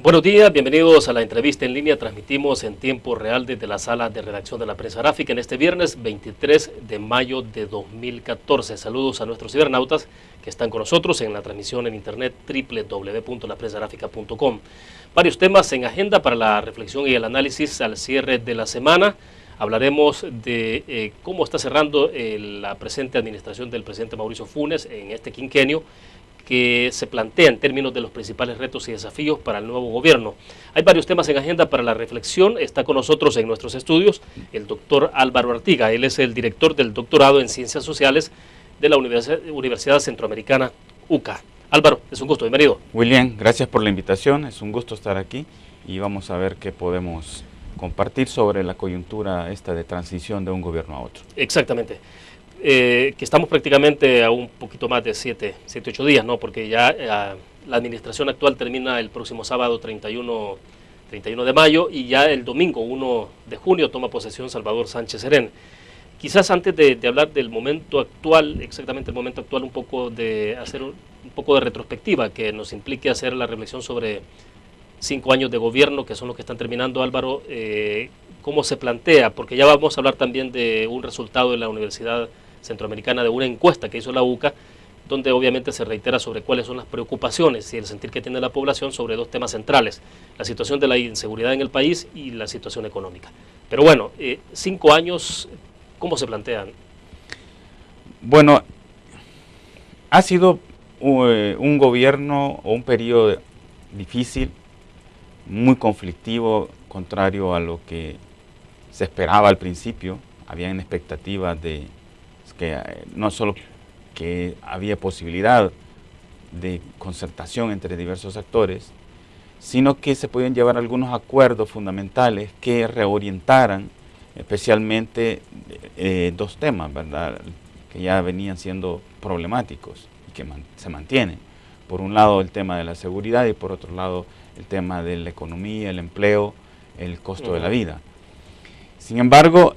Buenos días, bienvenidos a la entrevista en línea. Transmitimos en tiempo real desde la sala de redacción de la prensa gráfica en este viernes 23 de mayo de 2014. Saludos a nuestros cibernautas que están con nosotros en la transmisión en internet www.laprensagráfica.com. Varios temas en agenda para la reflexión y el análisis al cierre de la semana. Hablaremos de cómo está cerrando la presente administración del presidente Mauricio Funes en este quinquenio, que se plantea en términos de los principales retos y desafíos para el nuevo gobierno. Hay varios temas en agenda para la reflexión. Está con nosotros en nuestros estudios el doctor Álvaro Artiga. Él es el director del doctorado en Ciencias Sociales de la Universidad Centroamericana UCA. Álvaro, es un gusto, bienvenido. William, gracias por la invitación, es un gusto estar aquí y vamos a ver qué podemos compartir sobre la coyuntura esta de transición de un gobierno a otro. Exactamente. Que estamos prácticamente a un poquito más de 7-8 días, ¿no? Porque ya la administración actual termina el próximo sábado 31 de mayo y ya el domingo 1 de junio toma posesión Salvador Sánchez Serén. Quizás antes de hablar del momento actual, exactamente el momento actual, un poco de hacer un poco de retrospectiva que nos implique hacer la reflexión sobre 5 años de gobierno, que son los que están terminando, Álvaro, cómo se plantea, porque ya vamos a hablar también de un resultado de la Universidad Centroamericana, de una encuesta que hizo la UCA, donde obviamente se reitera sobre cuáles son las preocupaciones y el sentir que tiene la población sobre dos temas centrales: la situación de la inseguridad en el país y la situación económica. Pero bueno, 5 años, ¿cómo se plantean? Bueno, ha sido un gobierno o un periodo difícil, muy conflictivo, contrario a lo que se esperaba al principio. Habían expectativas de que no solo que había posibilidad de concertación entre diversos actores, sino que se podían llevar algunos acuerdos fundamentales que reorientaran especialmente dos temas, ¿verdad?, que ya venían siendo problemáticos y que se mantienen. Por un lado el tema de la seguridad y por otro lado el tema de la economía, el empleo, el costo de la vida. Sin embargo,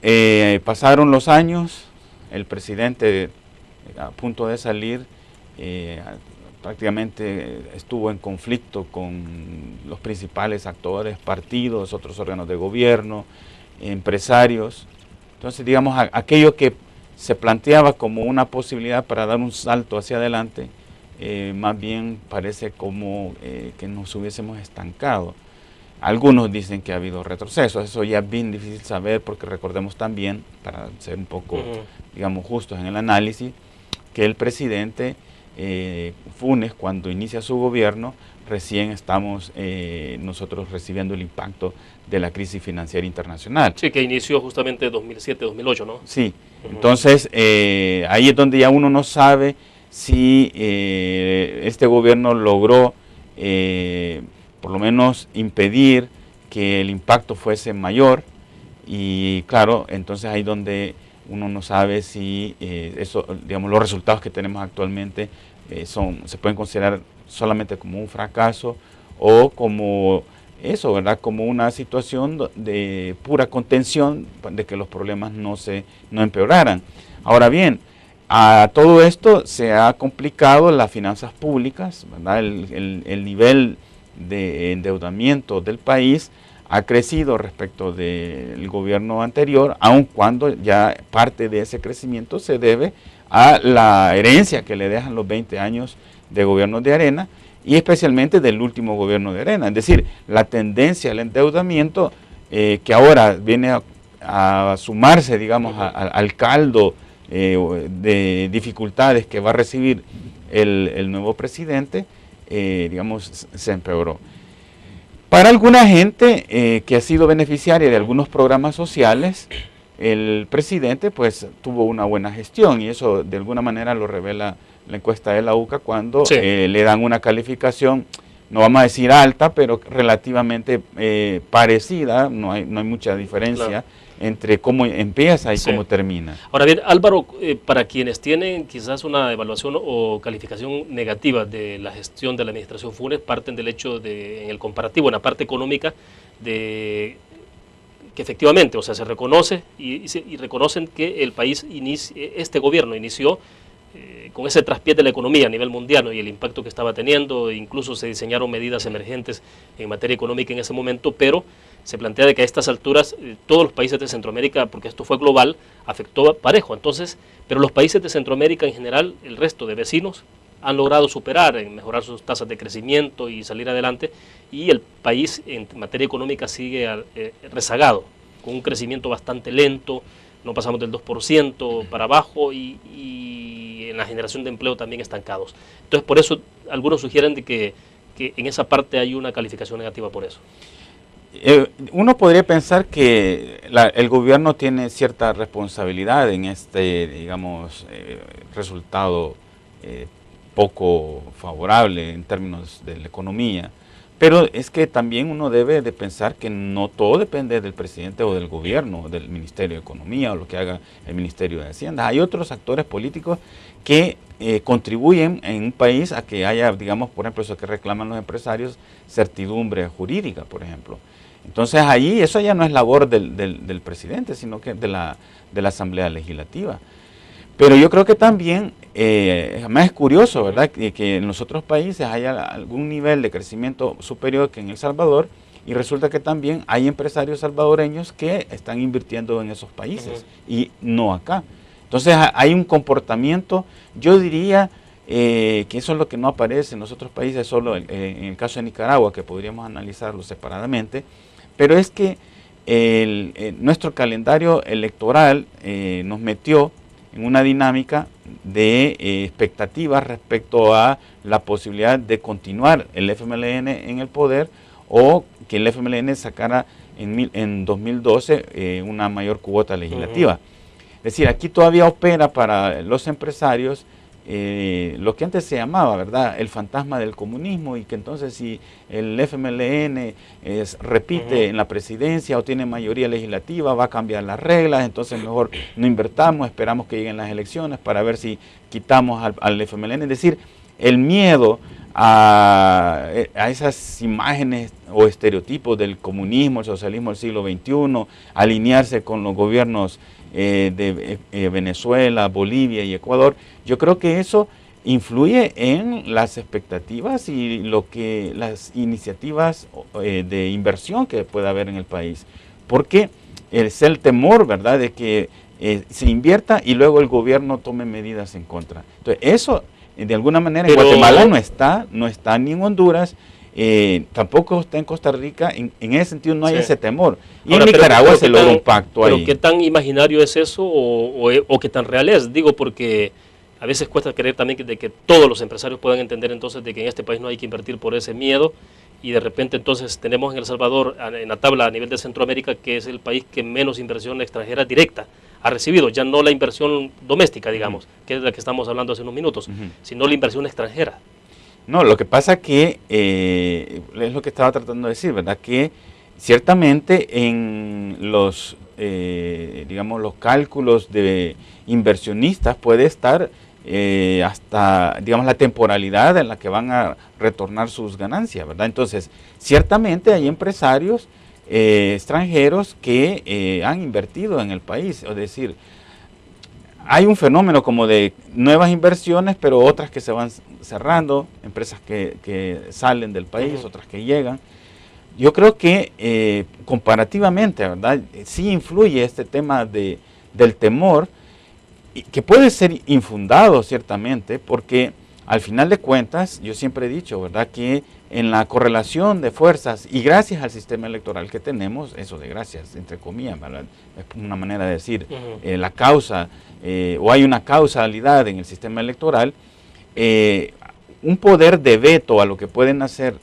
pasaron los años, el presidente a punto de salir prácticamente estuvo en conflicto con los principales actores, partidos, otros órganos de gobierno, empresarios. Entonces, digamos, aquello que se planteaba como una posibilidad para dar un salto hacia adelante, más bien parece como que nos hubiésemos estancado. Algunos dicen que ha habido retrocesos, eso ya es bien difícil saber, porque recordemos también, para ser un poco, digamos, justos en el análisis, que el presidente Funes, cuando inicia su gobierno, recién estamos nosotros recibiendo el impacto de la crisis financiera internacional. Sí, que inició justamente 2007-2008, ¿no? Sí, entonces ahí es donde ya uno no sabe si este gobierno logró por lo menos impedir que el impacto fuese mayor, y claro, entonces ahí donde uno no sabe si eso, digamos, los resultados que tenemos actualmente se pueden considerar solamente como un fracaso o como eso, ¿verdad?, como una situación de pura contención, de que los problemas no empeoraran. Ahora bien, a todo esto se ha complicado las finanzas públicas, ¿verdad? El nivel de endeudamiento del país ha crecido respecto del gobierno anterior, aun cuando ya parte de ese crecimiento se debe a la herencia que le dejan los 20 años de gobierno de Arena, y especialmente del último gobierno de Arena. Es decir, la tendencia al endeudamiento que ahora viene a sumarse, digamos, al caldo de dificultades que va a recibir el nuevo presidente, digamos, se empeoró. Para alguna gente que ha sido beneficiaria de algunos programas sociales, el presidente pues tuvo una buena gestión, y eso de alguna manera lo revela la encuesta de la UCA cuando le dan una calificación, no vamos a decir alta, pero relativamente parecida, no hay mucha diferencia entre cómo empieza y cómo termina. Ahora bien, Álvaro, para quienes tienen quizás una evaluación o calificación negativa de la gestión de la administración Funes, parten del hecho de, en el comparativo, en la parte económica, de que efectivamente, o sea, se reconoce y reconocen que el país este gobierno inició con ese traspié de la economía a nivel mundial, ¿no? Y el impacto que estaba teniendo, incluso se diseñaron medidas emergentes en materia económica en ese momento, pero se plantea de que a estas alturas todos los países de Centroamérica, porque esto fue global, afectó parejo. Entonces, pero los países de Centroamérica en general, el resto de vecinos, han logrado superar, mejorar sus tasas de crecimiento y salir adelante, y el país en materia económica sigue rezagado, con un crecimiento bastante lento, no pasamos del 2% para abajo y en la generación de empleo también estancados. Entonces, por eso algunos sugieren de que en esa parte hay una calificación negativa por eso. Uno podría pensar que el gobierno tiene cierta responsabilidad en este, digamos, resultado poco favorable en términos de la economía, pero es que también uno debe de pensar que no todo depende del presidente o del gobierno, o del Ministerio de Economía o lo que haga el Ministerio de Hacienda. Hay otros actores políticos que contribuyen en un país a que haya, digamos, por ejemplo, eso que reclaman los empresarios, certidumbre jurídica, por ejemplo. Entonces ahí eso ya no es labor del presidente, sino que de la Asamblea Legislativa. Pero yo creo que también, además es curioso, ¿verdad?, que en los otros países haya algún nivel de crecimiento superior que en El Salvador, y resulta que también hay empresarios salvadoreños que están invirtiendo en esos países y no acá. Entonces hay un comportamiento, yo diría que eso es lo que no aparece en los otros países, solo en el caso de Nicaragua, que podríamos analizarlo separadamente, pero es que nuestro calendario electoral nos metió en una dinámica de expectativas respecto a la posibilidad de continuar el FMLN en el poder o que el FMLN sacara en 2012 una mayor cuota legislativa. Es decir, aquí todavía opera para los empresarios lo que antes se llamaba, ¿verdad?, el fantasma del comunismo, y que entonces si el FMLN repite en la presidencia o tiene mayoría legislativa, va a cambiar las reglas, entonces mejor no invertamos, esperamos que lleguen las elecciones para ver si quitamos al FMLN. Es decir, el miedo a esas imágenes o estereotipos del comunismo, el socialismo del siglo XXI, alinearse con los gobiernos de Venezuela, Bolivia y Ecuador, yo creo que eso influye en las expectativas y las iniciativas de inversión que pueda haber en el país, porque es el temor, ¿verdad?, de que se invierta y luego el gobierno tome medidas en contra. Entonces eso de alguna manera en Guatemala no está ni en Honduras, tampoco está en Costa Rica, en ese sentido no hay ese temor. Y ahora, en Nicaragua se logra un pacto ahí. Pero ¿qué tan imaginario es eso o qué tan real es? Digo, porque a veces cuesta creer también de que todos los empresarios puedan entender entonces de que en este país no hay que invertir por ese miedo, y de repente entonces tenemos en El Salvador, en la tabla a nivel de Centroamérica, que es el país que menos inversión extranjera directa ha recibido, ya no la inversión doméstica, digamos, que es la que estamos hablando hace unos minutos, sino la inversión extranjera. No, lo que pasa que, es lo que estaba tratando de decir, ¿verdad?, que ciertamente en los, digamos, los cálculos de inversionistas puede estar hasta, digamos, la temporalidad en la que van a retornar sus ganancias, ¿verdad? Entonces, ciertamente hay empresarios extranjeros que han invertido en el país, es decir, hay un fenómeno como de nuevas inversiones, pero otras que se van cerrando, empresas que salen del país, otras que llegan. Yo creo que comparativamente, ¿verdad?, sí influye este tema del temor, que puede ser infundado ciertamente, porque al final de cuentas, yo siempre he dicho, ¿verdad?, que en la correlación de fuerzas y gracias al sistema electoral que tenemos, eso de gracias, entre comillas, ¿verdad?, es una manera de decir, la causa, o hay una causalidad en el sistema electoral, un poder de veto a lo que pueden hacer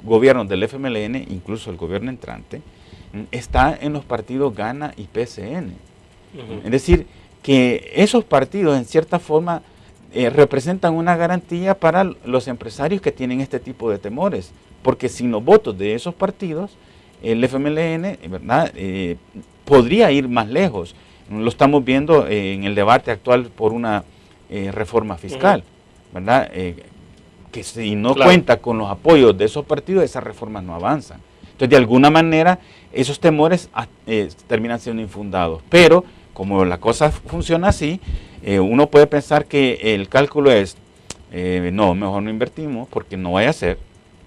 gobiernos del FMLN, incluso el gobierno entrante, está en los partidos GANA y PCN. Es decir, que esos partidos en cierta forma representan una garantía para los empresarios que tienen este tipo de temores, porque sin los votos de esos partidos, el FMLN, ¿verdad?, podría ir más lejos. Lo estamos viendo en el debate actual por una reforma fiscal, ¿verdad?, que si no cuenta con los apoyos de esos partidos, esas reformas no avanzan. Entonces, de alguna manera, esos temores terminan siendo infundados, pero como la cosa funciona así, uno puede pensar que el cálculo es, no, mejor no invertimos porque no vaya a ser,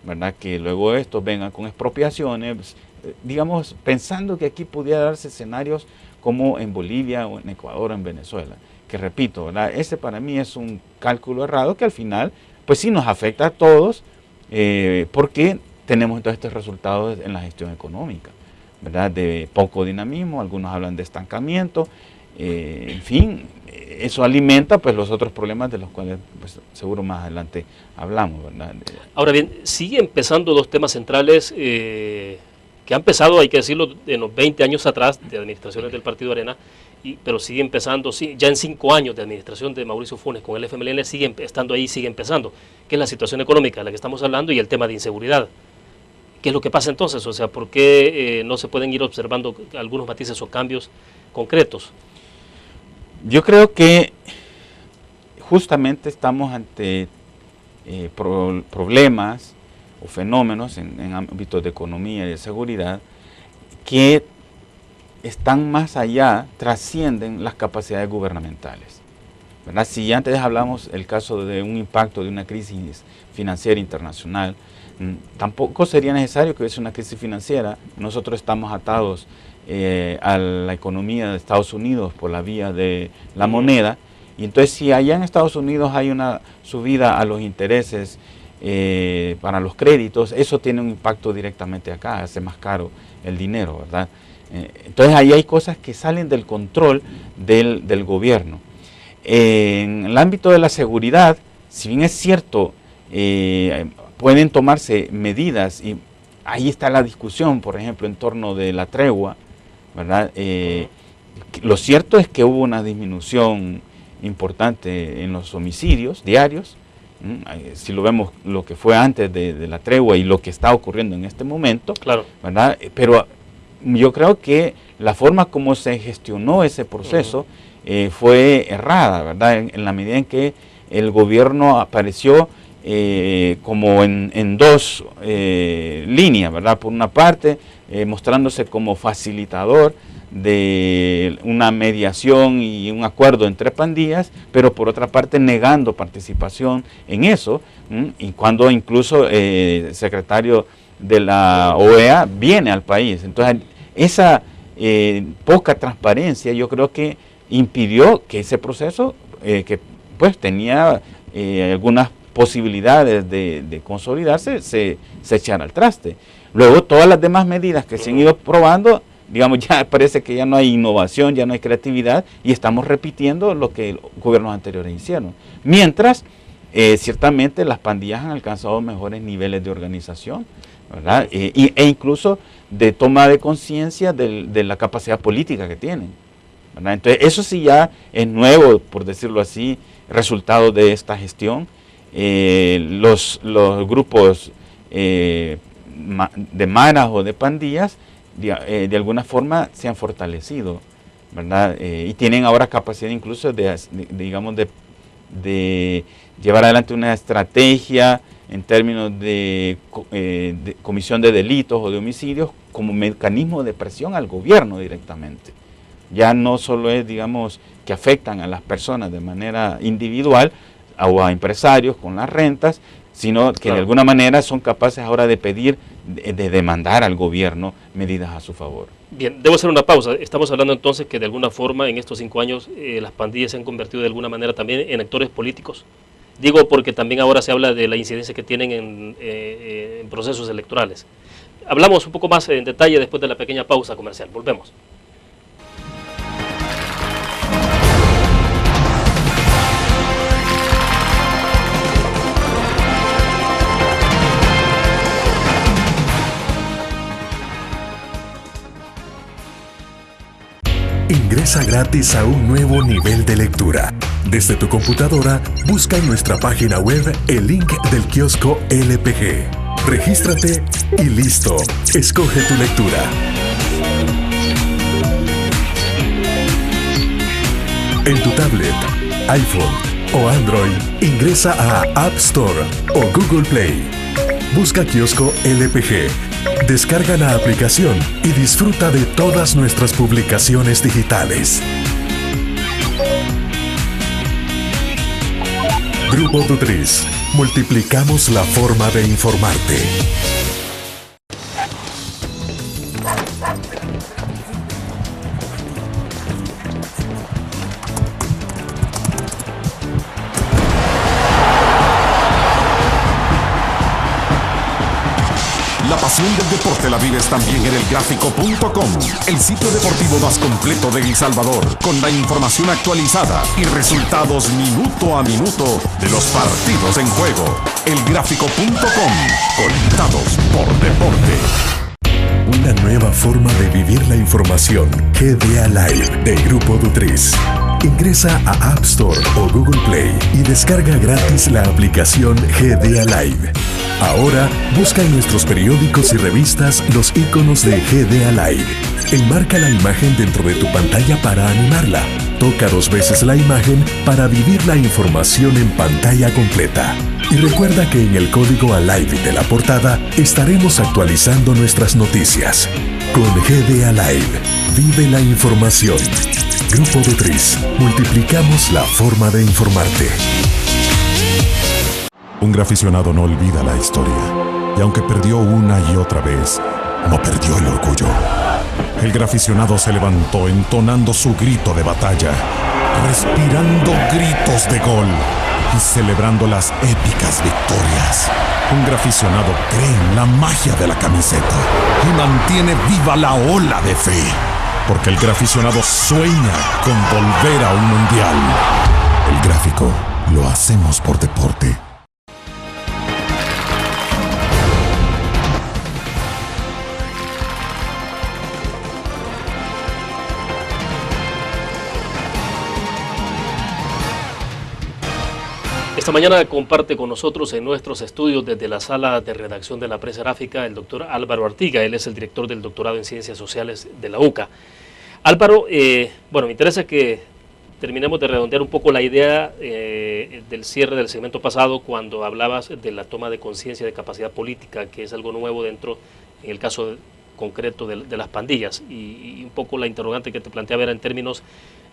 ¿verdad? Que luego estos vengan con expropiaciones, digamos, pensando que aquí pudiera darse escenarios como en Bolivia o en Ecuador o en Venezuela, que repito, ¿verdad? Ese para mí es un cálculo errado que al final, pues sí nos afecta a todos, porque tenemos todos estos resultados en la gestión económica, ¿verdad? De poco dinamismo, algunos hablan de estancamiento, en fin, eso alimenta pues los otros problemas de los cuales pues, seguro más adelante hablamos, ¿verdad? Ahora bien, siguen empezando dos temas centrales que han empezado, hay que decirlo, en los 20 años atrás de administraciones del Partido Arena, pero sigue empezando, ya en 5 años de administración de Mauricio Funes con el FMLN, sigue estando ahí, sigue empezando, que es la situación económica de la que estamos hablando y el tema de inseguridad. ¿Qué es lo que pasa entonces? O sea, ¿por qué no se pueden ir observando algunos matices o cambios concretos? Yo creo que justamente estamos ante problemas o fenómenos en ámbitos de economía y de seguridad que están más allá, trascienden las capacidades gubernamentales, ¿verdad? Si antes hablamos el caso de un impacto de una crisis financiera internacional, tampoco sería necesario que hubiese una crisis financiera. Nosotros estamos atados a la economía de Estados Unidos por la vía de la moneda, y entonces si allá en Estados Unidos hay una subida a los intereses para los créditos, eso tiene un impacto directamente acá, hace más caro el dinero, ¿verdad? Entonces ahí hay cosas que salen del control del gobierno. En el ámbito de la seguridad, si bien es cierto, pueden tomarse medidas, y ahí está la discusión, por ejemplo, en torno de la tregua, ¿verdad? Lo cierto es que hubo una disminución importante en los homicidios diarios, si lo vemos lo que fue antes de la tregua y lo que está ocurriendo en este momento, claro, ¿verdad? Pero yo creo que la forma como se gestionó ese proceso fue errada, ¿verdad? En la medida en que el gobierno apareció como en dos líneas, ¿verdad? Por una parte, mostrándose como facilitador de una mediación y un acuerdo entre pandillas, pero por otra parte negando participación en eso, y cuando incluso el secretario de la OEA viene al país. Entonces, esa poca transparencia yo creo que impidió que ese proceso, que pues tenía algunas posibilidades de consolidarse, se echara al traste. Luego todas las demás medidas que se han ido probando, digamos, ya parece que ya no hay innovación, ya no hay creatividad, y estamos repitiendo lo que gobiernos anteriores hicieron. Mientras, ciertamente las pandillas han alcanzado mejores niveles de organización, ¿verdad? E incluso de toma de conciencia de la capacidad política que tienen, ¿verdad? Entonces, eso sí ya es nuevo, por decirlo así, resultado de esta gestión. Los grupos de maras o de pandillas, de alguna forma se han fortalecido, ¿verdad? Y tienen ahora capacidad incluso de llevar adelante una estrategia en términos de comisión de delitos o de homicidios como mecanismo de presión al gobierno directamente. Ya no solo es, digamos, que afectan a las personas de manera individual o a empresarios con las rentas, sino que de alguna manera son capaces ahora de pedir, de demandar al gobierno medidas a su favor. Bien, debo hacer una pausa. Estamos hablando entonces que de alguna forma en estos 5 años las pandillas se han convertido de alguna manera también en actores políticos. Digo porque también ahora se habla de la incidencia que tienen en procesos electorales. Hablamos un poco más en detalle después de la pequeña pausa comercial. Volvemos. Ingresa gratis a un nuevo nivel de lectura. Desde tu computadora, busca en nuestra página web el link del kiosco LPG. Regístrate y listo. Escoge tu lectura. En tu tablet, iPhone o Android, ingresa a App Store o Google Play. Busca kiosco LPG. Descarga la aplicación y disfruta de todas nuestras publicaciones digitales. Grupo Dutris. Multiplicamos la forma de informarte. La pasión del deporte la vives también en elgráfico.com, el sitio deportivo más completo de El Salvador, con la información actualizada y resultados minuto a minuto de los partidos en juego. Elgráfico.com, conectados por deporte. Una nueva forma de vivir la información. GDA Live de Grupo Dutris. Ingresa a App Store o Google Play y descarga gratis la aplicación GDA Live. Ahora, busca en nuestros periódicos y revistas los iconos de GDA Live. Enmarca la imagen dentro de tu pantalla para animarla. Toca 2 veces la imagen para vivir la información en pantalla completa. Y recuerda que en el código ALIVE de la portada estaremos actualizando nuestras noticias. Con GDA Live, vive la información. Grupo Dutris, multiplicamos la forma de informarte. Un graficionado no olvida la historia, y aunque perdió una y otra vez, no perdió el orgullo. El graficionado se levantó entonando su grito de batalla, respirando gritos de gol y celebrando las épicas victorias. Un graficionado cree en la magia de la camiseta y mantiene viva la ola de fe, porque el graficionado sueña con volver a un mundial. El Gráfico lo hacemos por deporte. Esta mañana comparte con nosotros en nuestros estudios desde la sala de redacción de la prensa gráfica el doctor Álvaro Artiga. Él es el director del doctorado en Ciencias Sociales de la UCA. Álvaro, bueno, me interesa que terminemos de redondear un poco la idea del cierre del segmento pasado cuando hablabas de la toma de conciencia de capacidad política, que es algo nuevo dentro, en el caso concreto de las pandillas. Y un poco la interrogante que te planteaba era en términos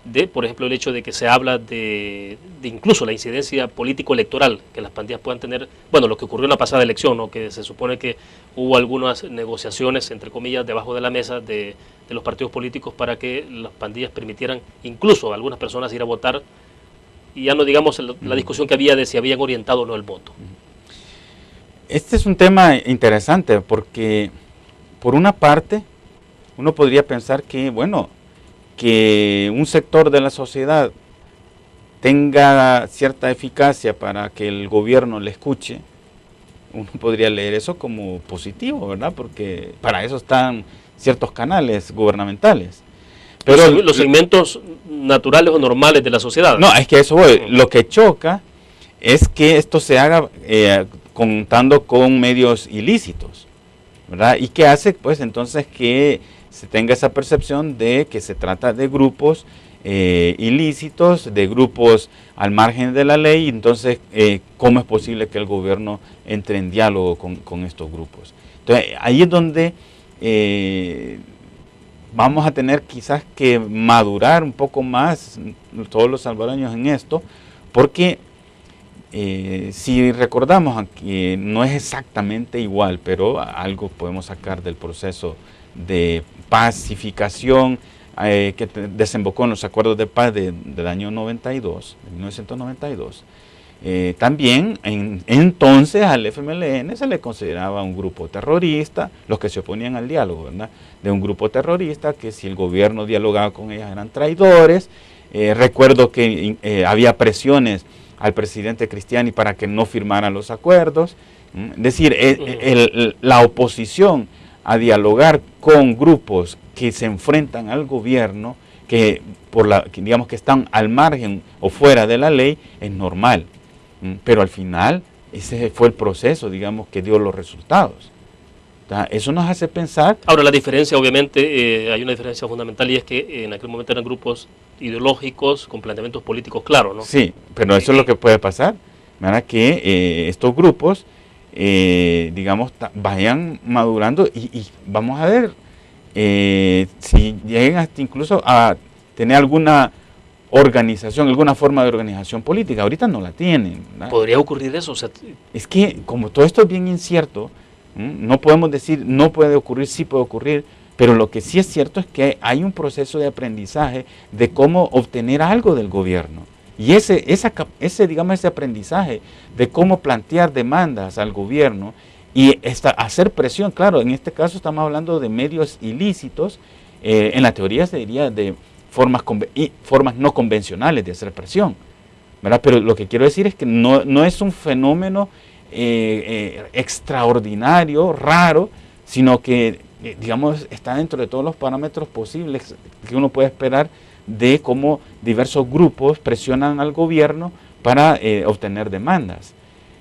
de, por ejemplo, el hecho de que se habla de incluso la incidencia político-electoral que las pandillas puedan tener, bueno, lo que ocurrió en la pasada elección, ¿no? Que se supone que hubo algunas negociaciones, entre comillas, debajo de la mesa de los partidos políticos para que las pandillas permitieran incluso a algunas personas ir a votar, y ya no digamos la discusión que había de si habían orientado o no el voto. Este es un tema interesante porque, por una parte, uno podría pensar que, bueno, que un sector de la sociedad tenga cierta eficacia para que el gobierno le escuche, uno podría leer eso como positivo, ¿verdad? Porque para eso están ciertos canales gubernamentales. Pero los segmentos naturales o normales de la sociedad. No, es que eso voy. Lo que choca es que esto se haga contando con medios ilícitos, ¿verdad? Y que hace, pues, entonces que se tenga esa percepción de que se trata de grupos ilícitos, de grupos al margen de la ley. Entonces, ¿cómo es posible que el gobierno entre en diálogo con estos grupos? Entonces, ahí es donde vamos a tener quizás que madurar un poco más todos los salvadoreños en esto, porque si recordamos aquí, no es exactamente igual, pero algo podemos sacar del proceso de pacificación que desembocó en los acuerdos de paz del año 1992. También entonces al FMLN se le consideraba un grupo terrorista, los que se oponían al diálogo, ¿verdad? De un grupo terrorista, que si el gobierno dialogaba con ellas eran traidores. Recuerdo que había presiones al presidente Cristiani para que no firmaran los acuerdos. Es decir, la oposición a dialogar con grupos que se enfrentan al gobierno, que digamos que están al margen o fuera de la ley, es normal. Pero al final ese fue el proceso, digamos, que dio los resultados. Eso nos hace pensar. Ahora, la diferencia, obviamente, hay una diferencia fundamental, y es que en aquel momento eran grupos ideológicos con planteamientos políticos claros, ¿no? Sí, pero eso es lo que puede pasar, ¿verdad? Que estos grupos, digamos, vayan madurando y vamos a ver si llegan hasta incluso a tener alguna organización, alguna forma de organización política. Ahorita no la tienen, ¿verdad? ¿Podría ocurrir eso? O sea, es que como todo esto es bien incierto, no podemos decir no puede ocurrir, sí puede ocurrir, pero lo que sí es cierto es que hay un proceso de aprendizaje de cómo obtener algo del gobierno. Y ese aprendizaje de cómo plantear demandas al gobierno y hacer presión, claro, en este caso estamos hablando de medios ilícitos, en la teoría se diría de formas no convencionales de hacer presión, ¿verdad? Pero lo que quiero decir es que no es un fenómeno extraordinario, raro, sino que, digamos, está dentro de todos los parámetros posibles que uno puede esperar de cómo diversos grupos presionan al gobierno para obtener demandas.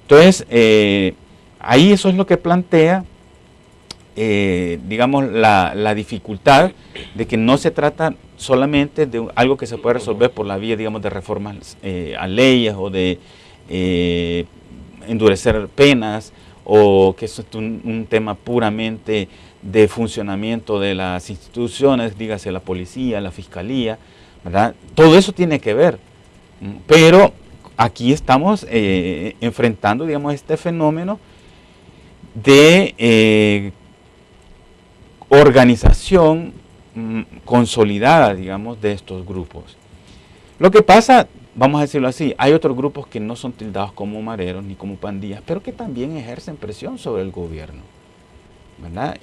Entonces, ahí eso es lo que plantea, digamos, la dificultad de que no se trata solamente de algo que se puede resolver por la vía, digamos, de reformas a leyes o de endurecer penas, o que eso es un tema puramente de funcionamiento de las instituciones, dígase la policía, la fiscalía, ¿verdad? Todo eso tiene que ver, pero aquí estamos enfrentando, digamos, este fenómeno de organización consolidada, digamos, de estos grupos. Lo que pasa, vamos a decirlo así, hay otros grupos que no son tildados como mareros ni como pandillas, pero que también ejercen presión sobre el gobierno, ¿verdad?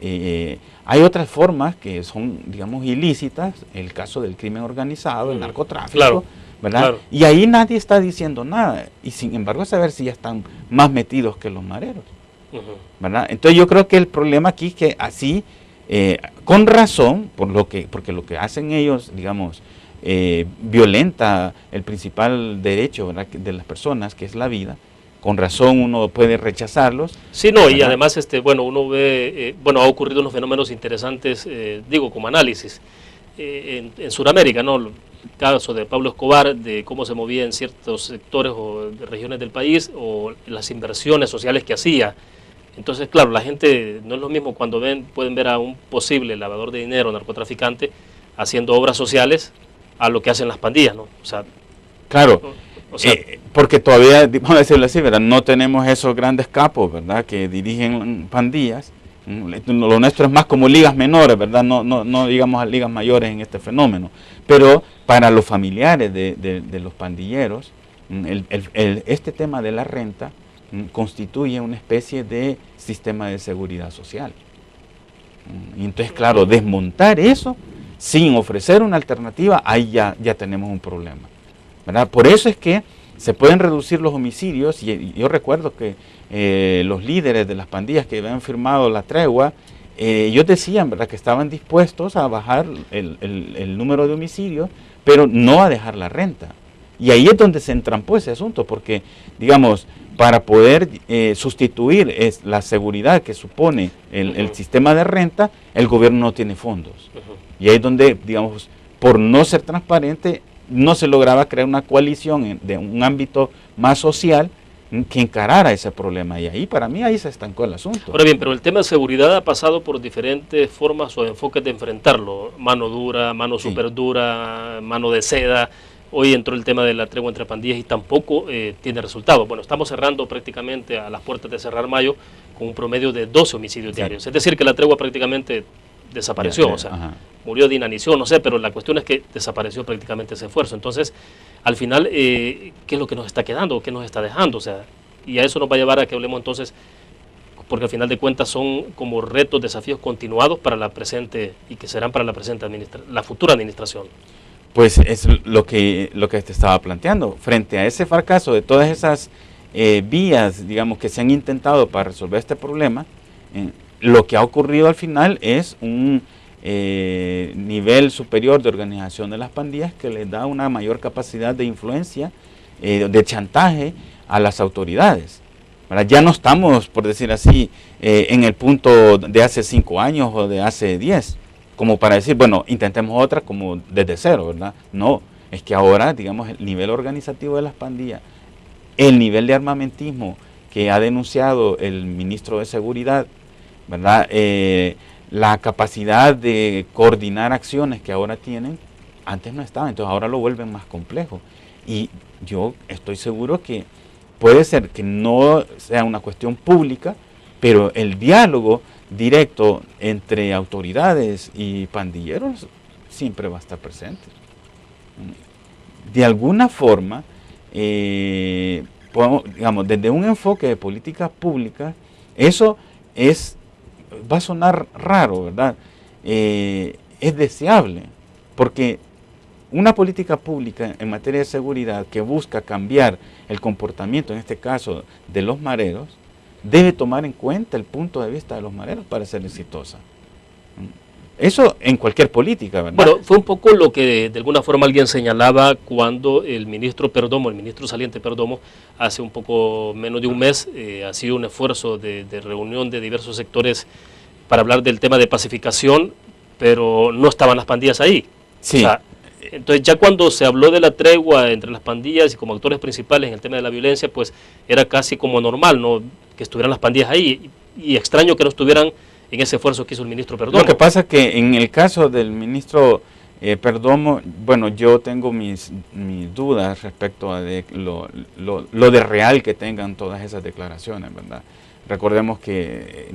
Hay otras formas que son, digamos, ilícitas, el caso del crimen organizado, el narcotráfico, claro, ¿verdad? Claro. Y ahí nadie está diciendo nada, y sin embargo saber si ya están más metidos que los mareros, ¿verdad? Entonces yo creo que el problema aquí es que así, con razón, porque lo que hacen ellos, digamos, violenta el principal derecho, ¿verdad?, de las personas, que es la vida. Con razón uno puede rechazarlos. Sí, no, y además, bueno, uno ve, ha ocurrido unos fenómenos interesantes, digo, como análisis, en Sudamérica, ¿no? El caso de Pablo Escobar, de cómo se movía en ciertos sectores o de regiones del país, o las inversiones sociales que hacía. Entonces, claro, la gente no es lo mismo cuando pueden ver a un posible lavador de dinero, narcotraficante, haciendo obras sociales, a lo que hacen las pandillas, ¿no? O sea, claro, porque todavía, vamos a decirlo así, ¿verdad?, no tenemos esos grandes capos, ¿verdad?, que dirigen pandillas. Lo nuestro es más como ligas menores, ¿verdad?, no digamos a ligas mayores en este fenómeno. Pero para los familiares de los pandilleros, este tema de la renta constituye una especie de sistema de seguridad social. Y entonces, claro, desmontar eso sin ofrecer una alternativa, ahí ya tenemos un problema, ¿verdad? Por eso es que se pueden reducir los homicidios, y yo recuerdo que los líderes de las pandillas que habían firmado la tregua, ellos decían, ¿verdad?, que estaban dispuestos a bajar el número de homicidios, pero no a dejar la renta. Y ahí es donde se entrampó ese asunto, porque, digamos, para poder sustituir la seguridad que supone el sistema de renta, el gobierno no tiene fondos. Y ahí es donde, digamos, por no ser transparente, no se lograba crear una coalición de un ámbito más social que encarara ese problema. Y ahí, para mí, ahí se estancó el asunto. Ahora bien, pero el tema de seguridad ha pasado por diferentes formas o enfoques de enfrentarlo. Mano dura, mano súper dura, mano de seda. Hoy entró el tema de la tregua entre pandillas y tampoco tiene resultados. Bueno, estamos cerrando prácticamente a las puertas de cerrar mayo con un promedio de 12 homicidios diarios. Es decir, que la tregua prácticamente desapareció, o sea, murió de inanición, no sé, pero la cuestión es que desapareció prácticamente ese esfuerzo. Entonces, al final, ¿qué es lo que nos está quedando? ¿Qué nos está dejando? O sea, y a eso nos va a llevar a que hablemos entonces, porque al final de cuentas son como retos, desafíos continuados para la presente y que serán para la futura administración. Pues es lo que te estaba planteando. Frente a ese fracaso de todas esas vías, digamos, que se han intentado para resolver este problema, lo que ha ocurrido al final es un nivel superior de organización de las pandillas que les da una mayor capacidad de influencia, de chantaje a las autoridades. ¿Verdad? Ya no estamos, por decir así, en el punto de hace 5 años o de hace 10, como para decir, bueno, intentemos otra como desde cero, ¿verdad? No, es que ahora, digamos, el nivel organizativo de las pandillas, el nivel de armamentismo que ha denunciado el ministro de Seguridad, ¿verdad? La capacidad de coordinar acciones que ahora tienen, antes no estaba, entonces ahora lo vuelven más complejo. Y yo estoy seguro que puede ser que no sea una cuestión pública, pero el diálogo directo entre autoridades y pandilleros siempre va a estar presente. De alguna forma, digamos, desde un enfoque de políticas públicas, eso va a sonar raro, ¿verdad? Es deseable, porque una política pública en materia de seguridad que busca cambiar el comportamiento, en este caso, de los mareros, debe tomar en cuenta el punto de vista de los mareros para ser exitosa. Eso en cualquier política, ¿verdad? Bueno, fue un poco lo que de alguna forma alguien señalaba cuando el ministro Perdomo, el ministro saliente Perdomo, hace un poco menos de un mes, ha sido un esfuerzo de reunión de diversos sectores para hablar del tema de pacificación, pero no estaban las pandillas ahí. Sí. O sea, entonces ya cuando se habló de la tregua entre las pandillas y como actores principales en el tema de la violencia, pues era casi como normal, ¿no?, que estuvieran las pandillas ahí, y extraño que no estuvieran en ese esfuerzo que hizo el ministro Perdomo. Lo que pasa es que en el caso del ministro Perdomo, bueno, yo tengo mis dudas respecto a lo de real que tengan todas esas declaraciones, ¿verdad? Recordemos que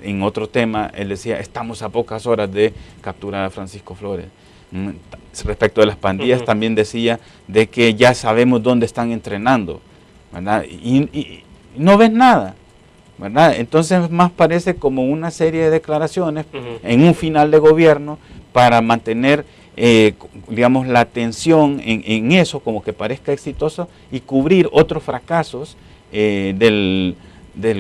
en otro tema él decía, estamos a pocas horas de capturar a Francisco Flores. Respecto de las pandillas también decía de que ya sabemos dónde están entrenando, ¿verdad? Y no ves nada, ¿verdad? Entonces más parece como una serie de declaraciones en un final de gobierno para mantener, digamos, la atención en eso, como que parezca exitoso, y cubrir otros fracasos del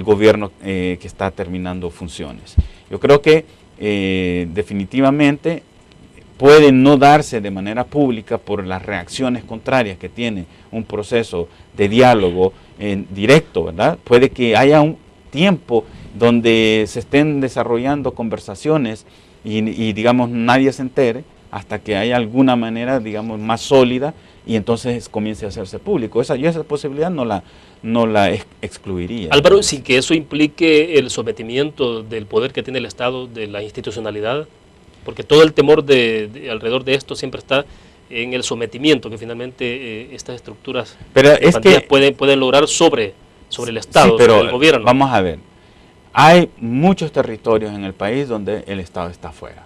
gobierno que está terminando funciones. Yo creo que definitivamente puede no darse de manera pública por las reacciones contrarias que tiene un proceso de diálogo directo, ¿verdad? Puede que haya un tiempo donde se estén desarrollando conversaciones y digamos, nadie se entere hasta que haya alguna manera, digamos, más sólida y entonces comience a hacerse público. Esa posibilidad no la excluiría. Álvaro, sin que eso implique el sometimiento del poder que tiene el Estado, de la institucionalidad, porque todo el temor alrededor de esto siempre está en el sometimiento que finalmente estas estructuras pueden lograr sobre el Estado, sí, pero sobre el gobierno. Vamos a ver, hay muchos territorios en el país donde el Estado está afuera.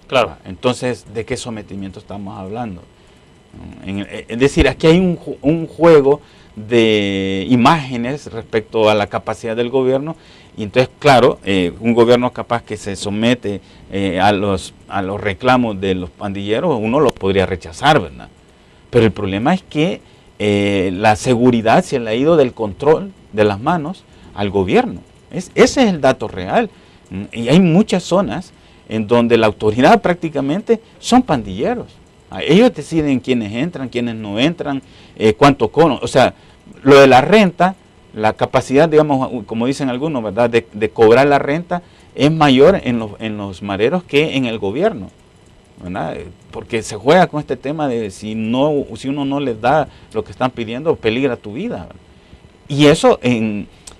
Claro. Entonces, ¿de qué sometimiento estamos hablando? Es decir, aquí hay un juego de imágenes respecto a la capacidad del gobierno. Y entonces, claro, un gobierno capaz que se somete a los reclamos de los pandilleros, uno los podría rechazar, ¿verdad? Pero el problema es que la seguridad se le ha ido del control de las manos al gobierno. Ese es el dato real. Y hay muchas zonas en donde la autoridad prácticamente son pandilleros. Ellos deciden quiénes entran, quiénes no entran, cuánto cono. O sea, lo de la renta, la capacidad, digamos, como dicen algunos, ¿verdad?, de cobrar la renta es mayor en los mareros que en el gobierno, ¿verdad? Porque se juega con este tema de si uno no les da lo que están pidiendo, peligra tu vida, ¿verdad? Y eso,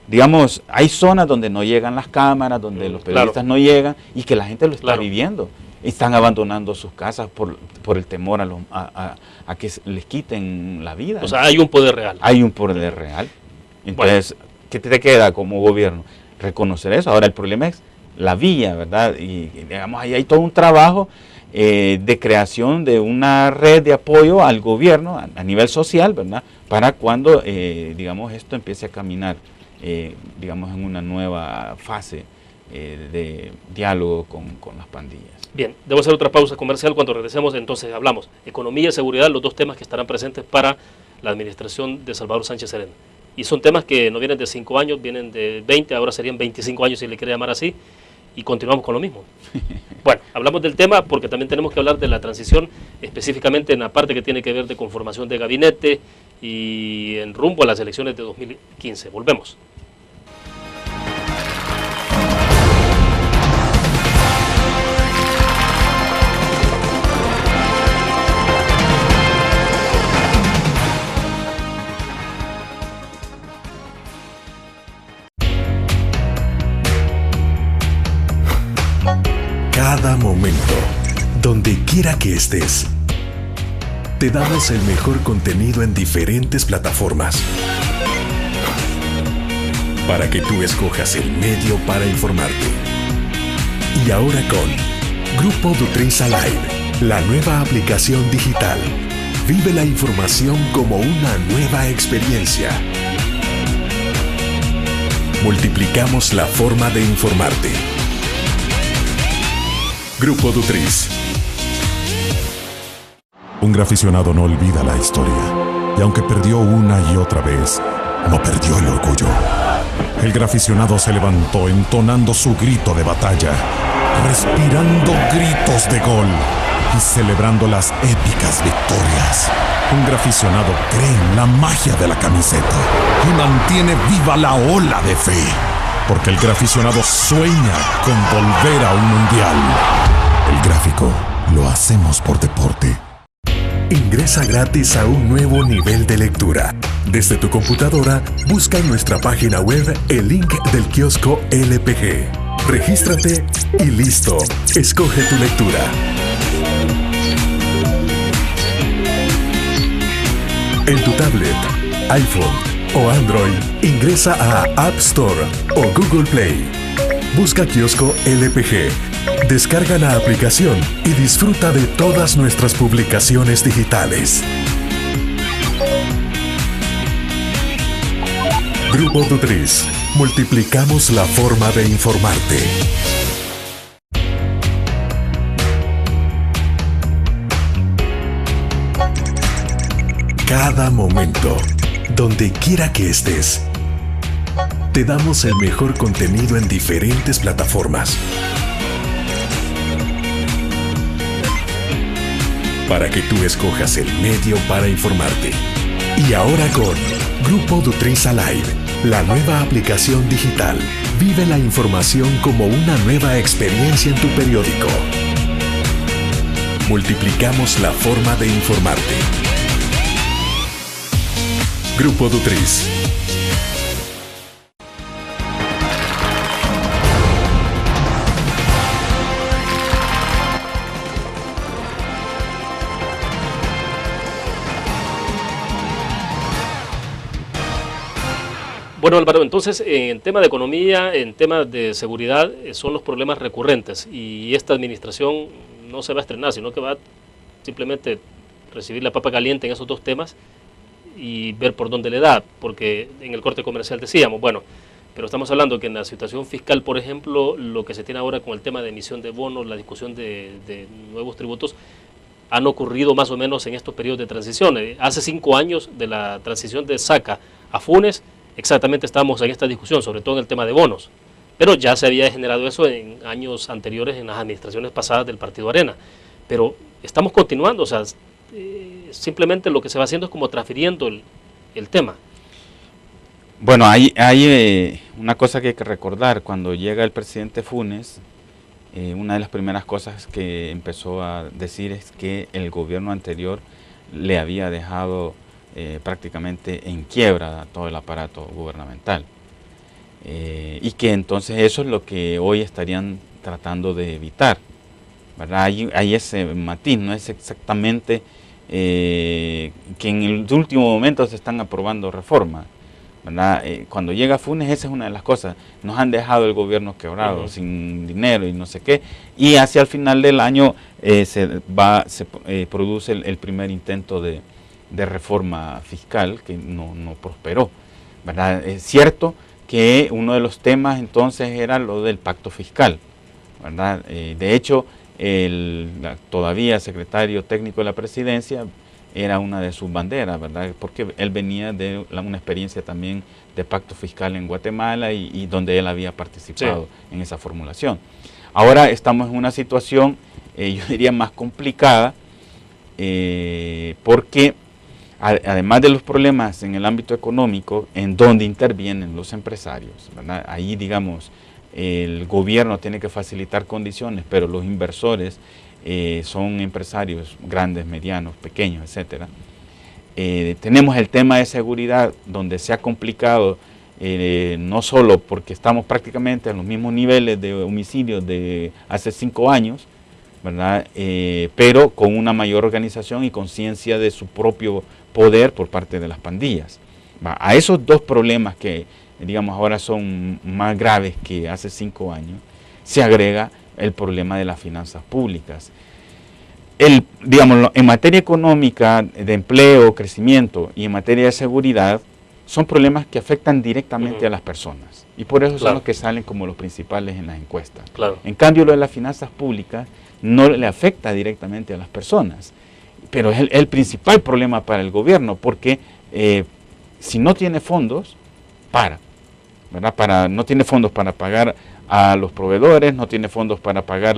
digamos, hay zonas donde no llegan las cámaras, donde los periodistas no llegan y que la gente lo está viviendo. Están abandonando sus casas por el temor a que les quiten la vida. O sea, hay un poder real. Hay un poder real. Entonces, ¿qué te queda como gobierno? Reconocer eso. Ahora, el problema es la vía, ¿verdad? Y digamos, ahí hay todo un trabajo de creación de una red de apoyo al gobierno a nivel social, ¿verdad? Para cuando, digamos, esto empiece a caminar, digamos, en una nueva fase de diálogo con las pandillas. Bien, debo hacer otra pausa comercial. Cuando regresemos, entonces hablamos economía y seguridad, los dos temas que estarán presentes para la administración de Salvador Sánchez Serén. Y son temas que no vienen de 5 años, vienen de 20, ahora serían 25 años si le quiere llamar así, y continuamos con lo mismo. Bueno, hablamos del tema porque también tenemos que hablar de la transición, específicamente en la parte que tiene que ver de conformación de gabinete y en rumbo a las elecciones de 2015. Volvemos. Cada momento, donde quiera que estés, te damos el mejor contenido en diferentes plataformas para que tú escojas el medio para informarte. Y ahora con Grupo Dutriza Live, la nueva aplicación digital. Vive la información como una nueva experiencia. Multiplicamos la forma de informarte. Grupo Dutriz. Un graficionado no olvida la historia, y aunque perdió una y otra vez, no perdió el orgullo. El graficionado se levantó entonando su grito de batalla, respirando gritos de gol y celebrando las épicas victorias. Un graficionado cree en la magia de la camiseta y mantiene viva la ola de fe, porque el graficionado sueña con volver a un mundial. El gráfico lo hacemos por deporte. Ingresa gratis a un nuevo nivel de lectura. Desde tu computadora, busca en nuestra página web el link del kiosco LPG. Regístrate y listo. Escoge tu lectura. En tu tablet, iPhone o Android, ingresa a App Store o Google Play. Busca Kiosco LPG. Descarga la aplicación y disfruta de todas nuestras publicaciones digitales. Grupo Dutriz. Multiplicamos la forma de informarte. Cada momento, donde quiera que estés, te damos el mejor contenido en diferentes plataformas para que tú escojas el medio para informarte. Y ahora con Grupo Dutriza Live, la nueva aplicación digital. Vive la información como una nueva experiencia en tu periódico. Multiplicamos la forma de informarte. Grupo Dutriz. Bueno, Álvaro, entonces en tema de economía, en tema de seguridad, son los problemas recurrentes y esta administración no se va a estrenar, sino que va a simplemente recibir la papa caliente en esos dos temas y ver por dónde le da, porque en el corte comercial decíamos, bueno, pero estamos hablando que en la situación fiscal, por ejemplo, lo que se tiene ahora con el tema de emisión de bonos, la discusión de nuevos tributos, han ocurrido más o menos en estos periodos de transición. Hace 5 años de la transición de Saca a Funes, exactamente estábamos en esta discusión, sobre todo en el tema de bonos, pero ya se había generado eso en años anteriores en las administraciones pasadas del Partido Arena, pero estamos continuando, o sea, simplemente lo que se va haciendo es como transfiriendo el tema. Bueno, hay una cosa que hay que recordar. Cuando llega el presidente Funes, una de las primeras cosas que empezó a decir es que el gobierno anterior le había dejado prácticamente en quiebra todo el aparato gubernamental, y que entonces eso es lo que hoy estarían tratando de evitar, ¿verdad? Hay ese matiz, no es exactamente que en el último momento se están aprobando reformas, ¿verdad? Cuando llega Funes, esa es una de las cosas, nos han dejado el gobierno quebrado, sin dinero y no sé qué, y hacia el final del año se produce el primer intento de reforma fiscal que no prosperó, ¿verdad? Es cierto que uno de los temas entonces era lo del pacto fiscal, ¿verdad? De hecho, el todavía secretario técnico de la presidencia era una de sus banderas, ¿verdad? Porque él venía de una experiencia también de pacto fiscal en Guatemala y donde él había participado en esa formulación. Ahora estamos en una situación, yo diría, más complicada, porque además de los problemas en el ámbito económico, en donde intervienen los empresarios, ¿verdad? Ahí, digamos, el gobierno tiene que facilitar condiciones, pero los inversores son empresarios grandes, medianos, pequeños, etc. Tenemos el tema de seguridad, donde se ha complicado, no solo porque estamos prácticamente en los mismos niveles de homicidios de hace 5 años, ¿verdad? Pero con una mayor organización y conciencia de su propio poder por parte de las pandillas. A esos dos problemas que, digamos, ahora son más graves que hace 5 años, se agrega el problema de las finanzas públicas. Digamos, en materia económica, de empleo, crecimiento y en materia de seguridad, son problemas que afectan directamente a las personas. Y por eso son los que salen como los principales en las encuestas. En cambio, lo de las finanzas públicas no le afecta directamente a las personas. Pero es el principal problema para el gobierno, porque si no tiene fondos, ¿verdad? No tiene fondos para pagar a los proveedores, no tiene fondos para pagar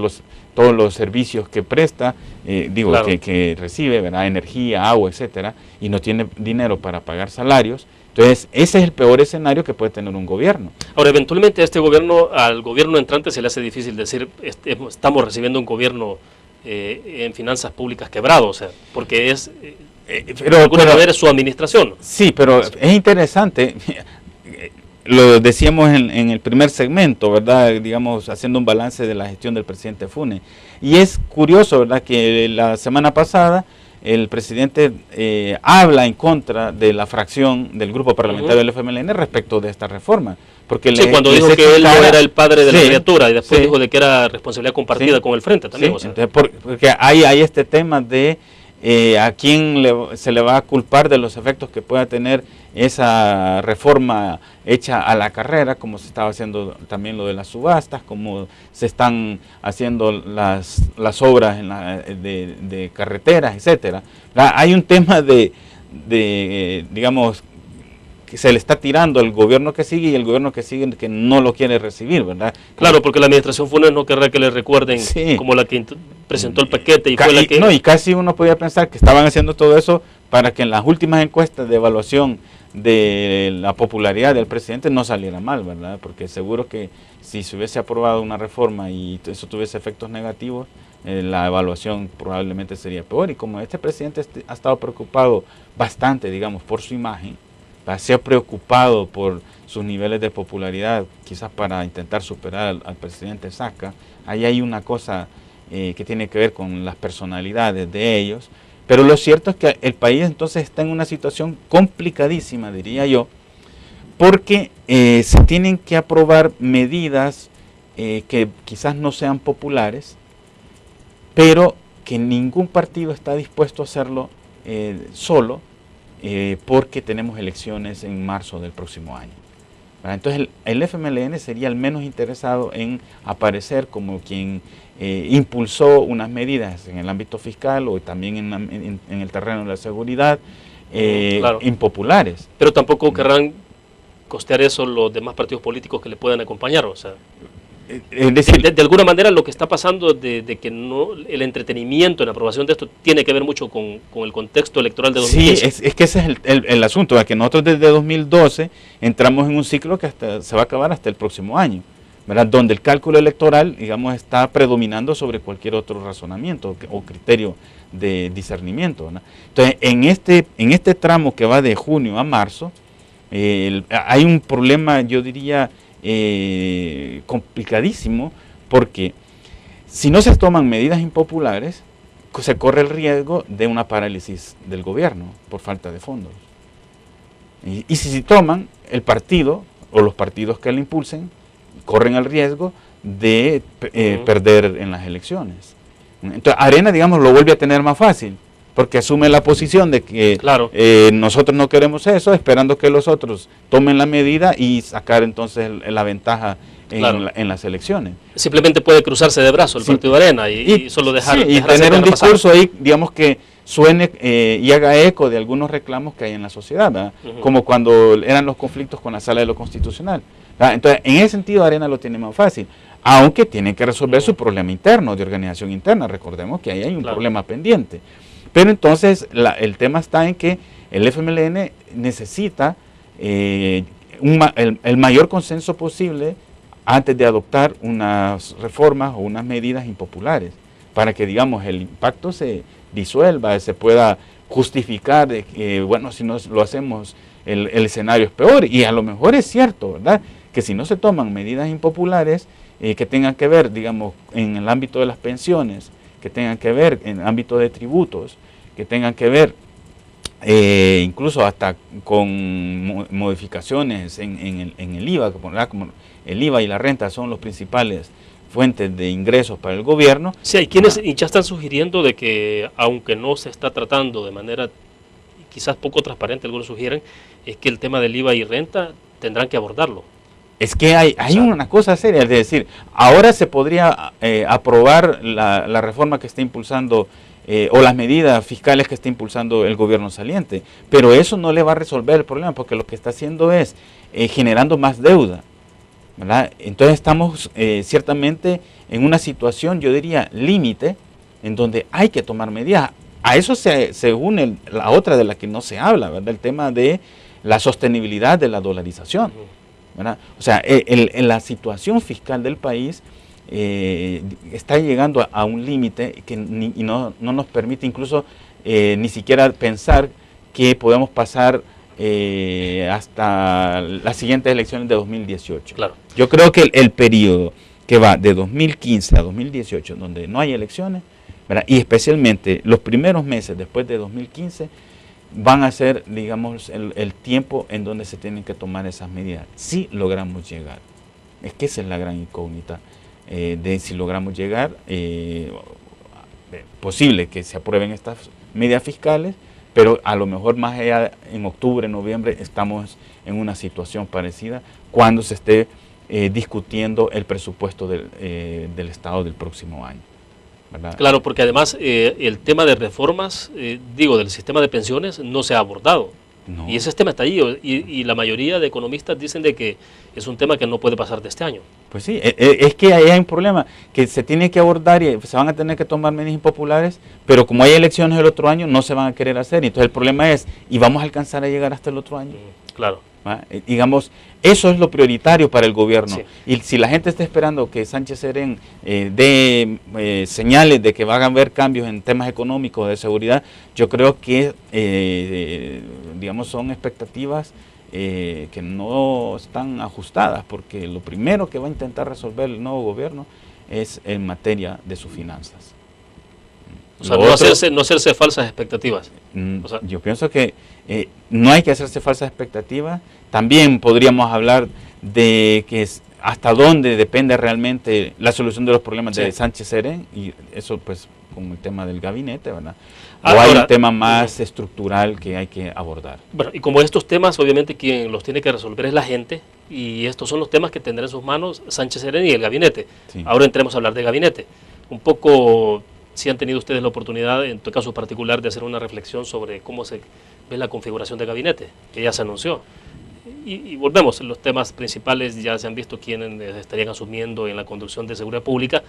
todos los servicios que presta, que recibe, ¿verdad? Energía, agua, etcétera, y no tiene dinero para pagar salarios. Entonces, ese es el peor escenario que puede tener un gobierno. Ahora, eventualmente al gobierno entrante se le hace difícil decir, estamos recibiendo un gobierno en finanzas públicas quebrado, o sea, porque es, de alguna manera, es su administración. Sí, pero es interesante, lo decíamos en el primer segmento, ¿verdad? Digamos, haciendo un balance de la gestión del presidente Funes. Y es curioso, ¿verdad?, que la semana pasada el presidente habla en contra de la fracción del grupo parlamentario del FMLN respecto de esta reforma. Porque cuando dijo que él no era el padre de la criatura y después dijo de que era responsabilidad compartida con el Frente también. O sea. Entonces, porque hay este tema de a quién se le va a culpar de los efectos que pueda tener esa reforma hecha a la carrera, como se estaba haciendo también lo de las subastas, como se están haciendo las obras de carreteras, etcétera. Hay un tema digamos, que se le está tirando al gobierno que sigue y el gobierno que sigue que no lo quiere recibir, ¿verdad? Claro, porque la administración Funes no querrá que le recuerden como la que presentó el paquete y fue la que... No, y casi uno podía pensar que estaban haciendo todo eso para que en las últimas encuestas de evaluación de la popularidad del presidente no saliera mal, ¿verdad? Porque seguro que si se hubiese aprobado una reforma y eso tuviese efectos negativos, la evaluación probablemente sería peor. Y como este presidente ha estado preocupado bastante, digamos, por su imagen, se ha preocupado por sus niveles de popularidad, quizás para intentar superar al presidente Saca, ahí hay una cosa que tiene que ver con las personalidades de ellos. Pero lo cierto es que el país entonces está en una situación complicadísima, diría yo, porque se tienen que aprobar medidas que quizás no sean populares, pero que ningún partido está dispuesto a hacerlo solo, porque tenemos elecciones en marzo del próximo año. Entonces el FMLN sería el menos interesado en aparecer como quien impulsó unas medidas en el ámbito fiscal o también en el terreno de la seguridad impopulares. Pero tampoco querrán costear eso los demás partidos políticos que le puedan acompañar, o sea... Es decir, de alguna manera lo que está pasando de que no el entretenimiento en la aprobación de esto tiene que ver mucho con el contexto electoral de 2015. Sí, es que ese es el asunto, es que nosotros desde 2012 entramos en un ciclo que se va a acabar hasta el próximo año, ¿verdad? Donde el cálculo electoral, digamos, está predominando sobre cualquier otro razonamiento o criterio de discernimiento, ¿verdad? Entonces, en este tramo que va de junio a marzo, hay un problema, yo diría, complicadísimo, porque si no se toman medidas impopulares, se corre el riesgo de una parálisis del gobierno por falta de fondos. Y si se toman, el partido o los partidos que lo impulsen corren el riesgo de perder en las elecciones. Entonces Arena, digamos, lo vuelve a tener más fácil, porque asume la posición de que nosotros no queremos eso, esperando que los otros tomen la medida y sacar entonces la ventaja en las elecciones. Simplemente puede cruzarse de brazos el partido de Arena y solo dejar y tener un discurso ahí, digamos, que suene y haga eco de algunos reclamos que hay en la sociedad, ¿verdad? Como cuando eran los conflictos con la Sala de lo Constitucional, ¿verdad? Entonces, en ese sentido, Arena lo tiene más fácil, aunque tiene que resolver su problema interno, de organización interna. Recordemos que ahí hay un problema pendiente. Pero entonces el tema está en que el FMLN necesita el mayor consenso posible antes de adoptar unas reformas o unas medidas impopulares, para que, digamos, el impacto se disuelva, se pueda justificar de que, bueno, si no lo hacemos el escenario es peor. Y a lo mejor es cierto, ¿verdad?, que si no se toman medidas impopulares que tengan que ver, digamos, en el ámbito de las pensiones, que tengan que ver en ámbito de tributos, que tengan que ver incluso hasta con modificaciones en el IVA, como el IVA y la renta son los principales fuentes de ingresos para el gobierno. Sí, hay quienes ya están sugiriendo de que, aunque no se está tratando de manera quizás poco transparente, algunos sugieren, es que el tema del IVA y renta tendrán que abordarlo. Es que hay una cosa seria, es decir, ahora se podría aprobar la reforma que está impulsando o las medidas fiscales que está impulsando el gobierno saliente, pero eso no le va a resolver el problema, porque lo que está haciendo es generando más deuda, ¿verdad? Entonces estamos ciertamente en una situación, yo diría, límite, en donde hay que tomar medidas. A eso se une la otra de la que no se habla, ¿verdad? El tema de la sostenibilidad de la dolarización, ¿verdad? O sea, la situación fiscal del país está llegando a un límite que no nos permite incluso ni siquiera pensar que podemos pasar hasta las siguientes elecciones de 2018. Claro. Yo creo que el periodo que va de 2015 a 2018, donde no hay elecciones, ¿verdad? Y especialmente los primeros meses después de 2015, van a ser, digamos, el tiempo en donde se tienen que tomar esas medidas. Si logramos llegar, es que esa es la gran incógnita, de si logramos llegar, posible que se aprueben estas medidas fiscales, pero a lo mejor más allá en octubre, noviembre, estamos en una situación parecida cuando se esté discutiendo el presupuesto del Estado del próximo año, ¿verdad? Claro, porque además el tema de reformas, del sistema de pensiones no se ha abordado. No. Y ese tema está ahí, y la mayoría de economistas dicen de que es un tema que no puede pasar de este año. Pues sí, es que ahí hay un problema, que se tiene que abordar y se van a tener que tomar medidas impopulares, pero como hay elecciones el otro año, no se van a querer hacer. Entonces el problema es, ¿y vamos a alcanzar a llegar hasta el otro año? Claro. Digamos, eso es lo prioritario para el gobierno. Sí. Y si la gente está esperando que Sánchez Serén dé señales de que van a haber cambios en temas económicos, de seguridad, yo creo que, digamos, son expectativas que no están ajustadas, porque lo primero que va a intentar resolver el nuevo gobierno es en materia de sus finanzas. O sea, no hacerse falsas expectativas. O sea, yo pienso que no hay que hacerse falsas expectativas. También podríamos hablar de que hasta dónde depende realmente la solución de los problemas de Sánchez Serén, y eso pues como el tema del gabinete, ¿verdad? O hay un tema más estructural que hay que abordar. Bueno, y como estos temas, obviamente quien los tiene que resolver es la gente, y estos son los temas que tendrá en sus manos Sánchez Serén y el gabinete. Sí. Ahora entremos a hablar de gabinete. Un poco, si han tenido ustedes la oportunidad, en tu caso particular, de hacer una reflexión sobre cómo se ve la configuración de gabinete, que ya se anunció. Y volvemos, los temas principales ya se han visto quienes estarían asumiendo en la conducción de seguridad pública.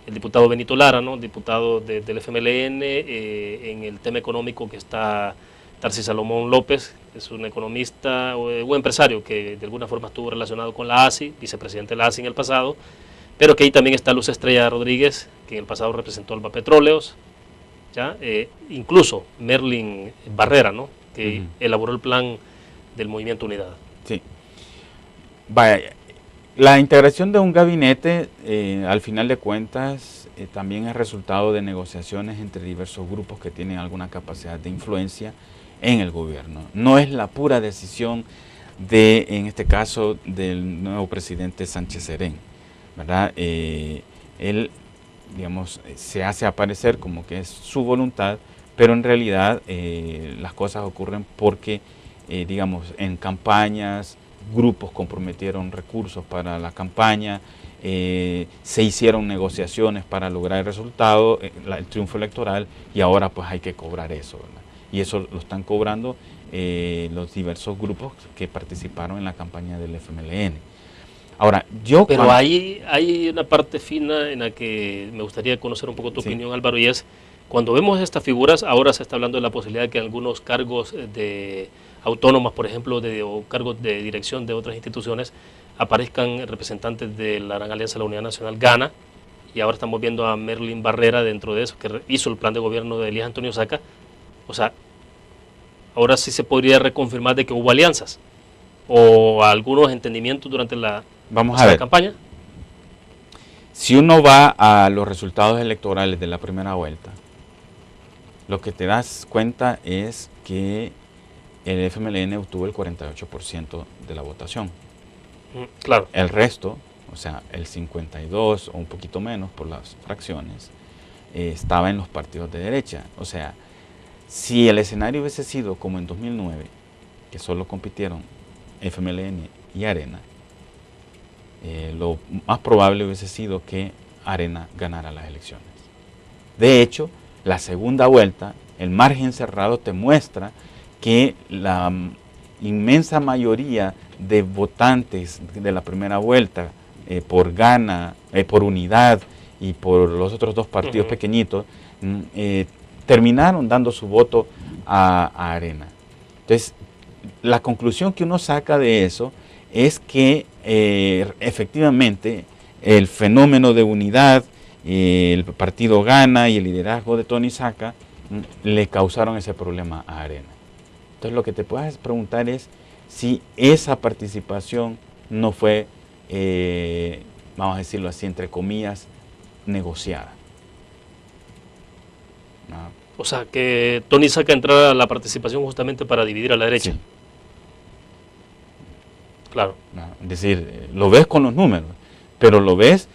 El diputado Benito Lara, ¿no? Diputado del FMLN, en el tema económico que está Tarsis Salomón López, que es un economista o empresario que de alguna forma estuvo relacionado con la ASI, vicepresidente de la ASI en el pasado, pero que ahí también está Luz Estrella Rodríguez, que en el pasado representó Alba Petróleos, ¿ya? Incluso Merlin Barrera, ¿no? Que elaboró el plan del Movimiento Unidad. Sí. Vaya, la integración de un gabinete, al final de cuentas, también es resultado de negociaciones entre diversos grupos que tienen alguna capacidad de influencia en el gobierno. No es la pura decisión en este caso, del nuevo presidente Sánchez Serén, ¿verdad? Él, digamos, se hace aparecer como que es su voluntad, pero en realidad las cosas ocurren porque, digamos, en campañas, grupos comprometieron recursos para la campaña, se hicieron negociaciones para lograr el resultado, el triunfo electoral, y ahora pues hay que cobrar eso, ¿verdad? Y eso lo están cobrando los diversos grupos que participaron en la campaña del FMLN. Ahora, Pero hay una parte fina en la que me gustaría conocer un poco tu opinión, Álvaro, y es, cuando vemos estas figuras, ahora se está hablando de la posibilidad de que algunos cargos de autónomas, por ejemplo, o cargos de dirección de otras instituciones, aparezcan representantes de la Gran Alianza de la Unidad Nacional, GANA, y ahora estamos viendo a Merlin Barrera dentro de eso, que hizo el plan de gobierno de Elías Antonio Saca. O sea, ahora sí se podría reconfirmar de que hubo alianzas o algunos entendimientos durante la campaña. Si uno va a los resultados electorales de la primera vuelta, lo que te das cuenta es que el FMLN obtuvo el 48% de la votación. Claro. El resto, o sea, el 52 o un poquito menos por las fracciones, estaba en los partidos de derecha. O sea, si el escenario hubiese sido como en 2009, que solo compitieron FMLN y Arena, lo más probable hubiese sido que Arena ganara las elecciones. De hecho, la segunda vuelta, el margen cerrado te muestra que la inmensa mayoría de votantes de la primera vuelta, por Gana, por Unidad y por los otros dos partidos pequeñitos, terminaron dando su voto a Arena. Entonces, la conclusión que uno saca de eso es que efectivamente el fenómeno de unidad, el partido Gana y el liderazgo de Tony Saca le causaron ese problema a Arena. Entonces lo que te puedes preguntar es si esa participación no fue, vamos a decirlo así, entre comillas, negociada. ¿No? O sea, que Tony Saca entrara a la participación justamente para dividir a la derecha. Sí. Claro. ¿No? Es decir, lo ves con los números, pero lo ves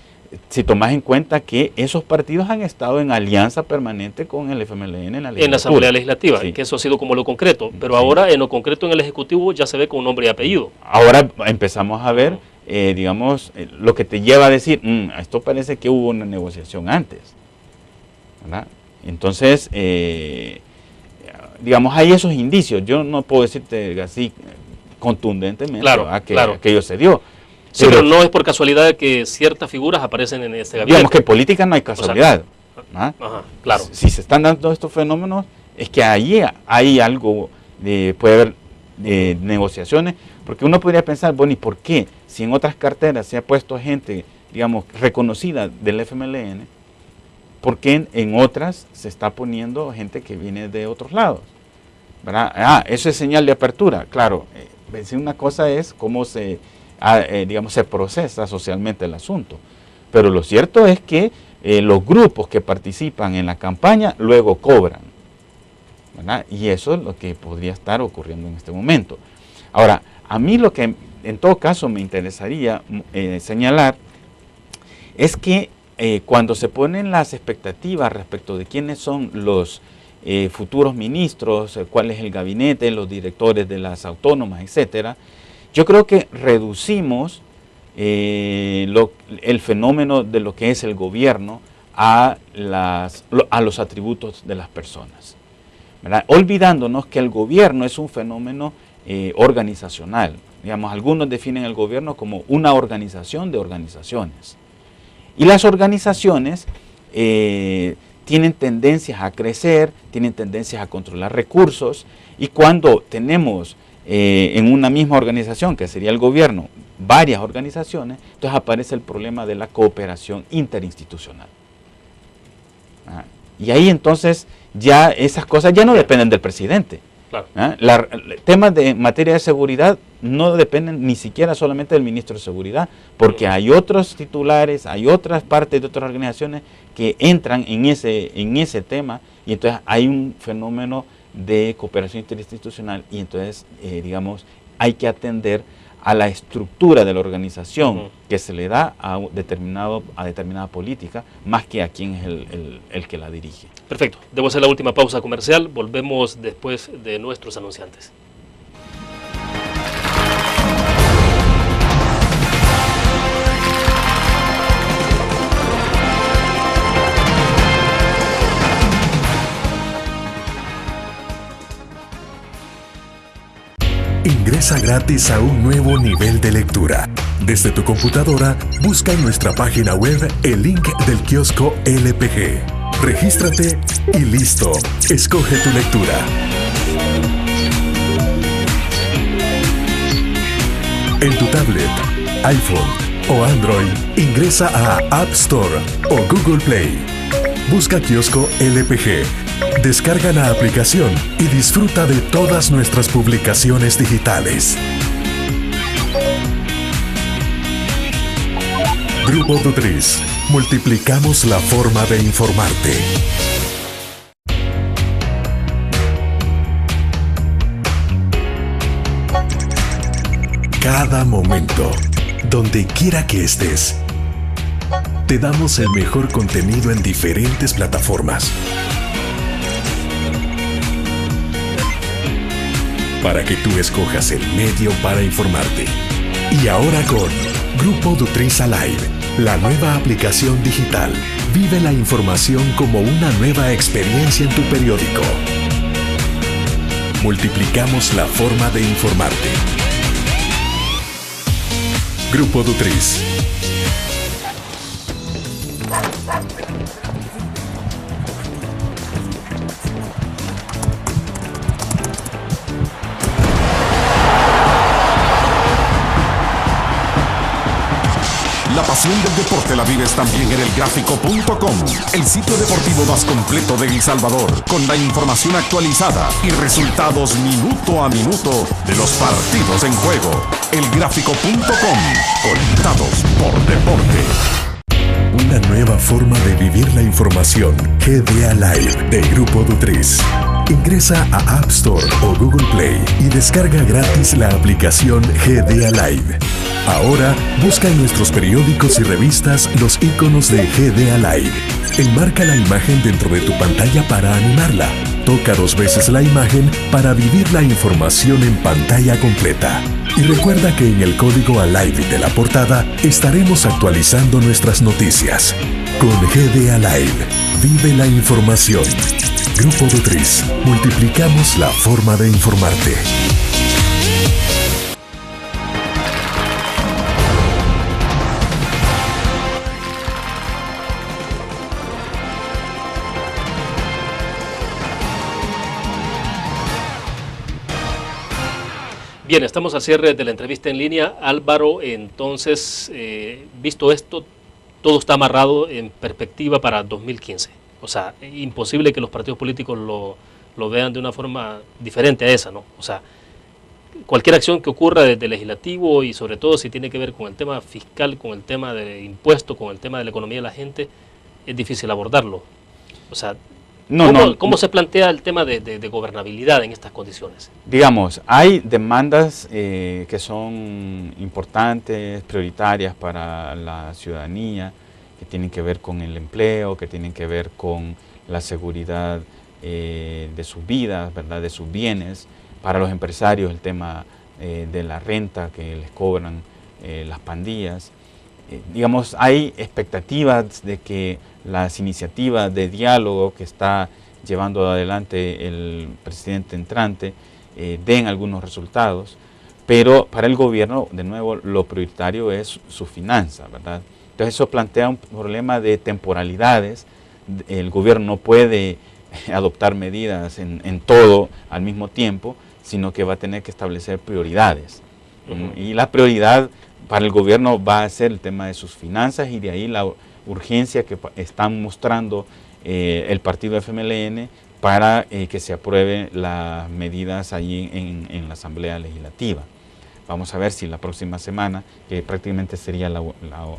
si tomas en cuenta que esos partidos han estado en alianza permanente con el FMLN en la Asamblea Legislativa, sí. que eso ha sido como lo concreto, pero sí. Ahora en lo concreto en el Ejecutivo ya se ve con nombre y apellido. Ahora empezamos a ver, digamos, lo que te lleva a decir, esto parece que hubo una negociación antes, ¿verdad? Entonces, digamos, hay esos indicios. Yo no puedo decirte así contundentemente que aquello se dio. Sí, pero no es por casualidad que ciertas figuras aparecen en este gabinete. Digamos que en política no hay casualidad. Claro. Si se están dando estos fenómenos, es que allí hay algo, puede haber negociaciones, porque uno podría pensar, bueno, ¿y por qué? Si en otras carteras se ha puesto gente, digamos, reconocida del FMLN, ¿por qué en otras se está poniendo gente que viene de otros lados? ¿Verdad? Eso es señal de apertura. Claro, una cosa es cómo se procesa socialmente el asunto. Pero lo cierto es que los grupos que participan en la campaña luego cobran, ¿verdad? Y eso es lo que podría estar ocurriendo en este momento. Ahora, a mí lo que en todo caso me interesaría señalar es que cuando se ponen las expectativas respecto de quiénes son los futuros ministros, cuál es el gabinete, los directores de las autónomas, etcétera, yo creo que reducimos el fenómeno de lo que es el gobierno a los atributos de las personas, ¿verdad? Olvidándonos que el gobierno es un fenómeno organizacional. Digamos, algunos definen el gobierno como una organización de organizaciones. Y las organizaciones tienen tendencias a crecer, tienen tendencias a controlar recursos, y cuando tenemos en una misma organización, que sería el gobierno, varias organizaciones, entonces aparece el problema de la cooperación interinstitucional. Y ahí entonces ya esas cosas ya no dependen del presidente. Claro. Temas de materia de seguridad no dependen ni siquiera solamente del ministro de Seguridad, porque hay otros titulares, hay otras partes de otras organizaciones que entran en ese tema, y entonces hay un fenómeno de cooperación interinstitucional, y entonces, digamos, hay que atender a la estructura de la organización que se le da a determinada política, más que a quién es el que la dirige. Perfecto. Debo hacer la última pausa comercial. Volvemos después de nuestros anunciantes. Ingresa gratis a un nuevo nivel de lectura. Desde tu computadora, busca en nuestra página web el link del kiosco LPG. Regístrate y listo. Escoge tu lectura. En tu tablet, iPhone o Android, ingresa a App Store o Google Play. Busca kiosco LPG. Descarga la aplicación y disfruta de todas nuestras publicaciones digitales. Grupo Dutriz, multiplicamos la forma de informarte. Cada momento, donde quiera que estés, te damos el mejor contenido en diferentes plataformas. Para que tú escojas el medio para informarte. Y ahora con Grupo Dutriza Live, la nueva aplicación digital. Vive la información como una nueva experiencia en tu periódico. Multiplicamos la forma de informarte. Grupo Dutriz. La pasión del deporte la vives también en elgráfico.com, el sitio deportivo más completo de El Salvador, con la información actualizada y resultados minuto a minuto de los partidos en juego. Elgráfico.com, conectados por deporte. Una nueva forma de vivir la información. GDA Live de Grupo Dutriz. Ingresa a App Store o Google Play y descarga gratis la aplicación GDA Live. Ahora, busca en nuestros periódicos y revistas los iconos de GDA Live. Enmarca la imagen dentro de tu pantalla para animarla. Toca 2 veces la imagen para vivir la información en pantalla completa. Y recuerda que en el código ALIVE de la portada estaremos actualizando nuestras noticias. Con GDA Live, vive la información. Grupo Dutriz, multiplicamos la forma de informarte. Bien, estamos al cierre de la entrevista en línea. Álvaro, entonces, visto esto, todo está amarrado en perspectiva para 2015. O sea, imposible que los partidos políticos lo vean de una forma diferente a esa, ¿no? O sea, cualquier acción que ocurra desde el legislativo y sobre todo si tiene que ver con el tema fiscal, con el tema de impuestos, con el tema de la economía de la gente, es difícil abordarlo. O sea, ¿cómo se plantea el tema de gobernabilidad en estas condiciones? Digamos, hay demandas que son importantes, prioritarias para la ciudadanía, que tienen que ver con el empleo, que tienen que ver con la seguridad de sus vidas, ¿verdad?, de sus bienes. Para los empresarios el tema de la renta que les cobran las pandillas. Digamos, hay expectativas de que las iniciativas de diálogo que está llevando adelante el presidente entrante den algunos resultados, pero para el gobierno, de nuevo, lo prioritario es su finanza, ¿verdad? Entonces eso plantea un problema de temporalidades. El gobierno no puede adoptar medidas en todo al mismo tiempo, sino que va a tener que establecer prioridades. Y la prioridad para el gobierno va a ser el tema de sus finanzas, y de ahí la urgencia que están mostrando el partido FMLN para que se aprueben las medidas allí en la Asamblea Legislativa. Vamos a ver si la próxima semana, que prácticamente sería la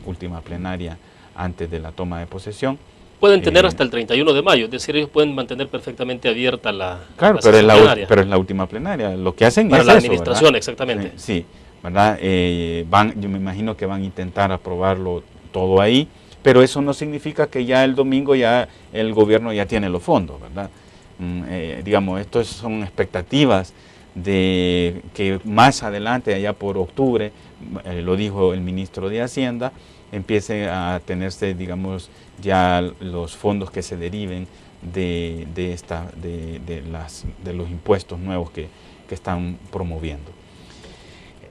última plenaria antes de la toma de posesión. Pueden tener hasta el 31 de mayo, es decir, ellos pueden mantener perfectamente abierta la sesión plenaria. Pero es la última plenaria. Lo que hacen para es la eso, administración, ¿verdad? Exactamente. Sí, ¿verdad? Yo me imagino que van a intentar aprobarlo todo ahí, pero eso no significa que ya el domingo ya el gobierno ya tiene los fondos, ¿verdad? Digamos, estos son expectativas de que más adelante, allá por octubre, lo dijo el ministro de Hacienda, empiece a tenerse, digamos, ya los fondos que se deriven de los impuestos nuevos que están promoviendo.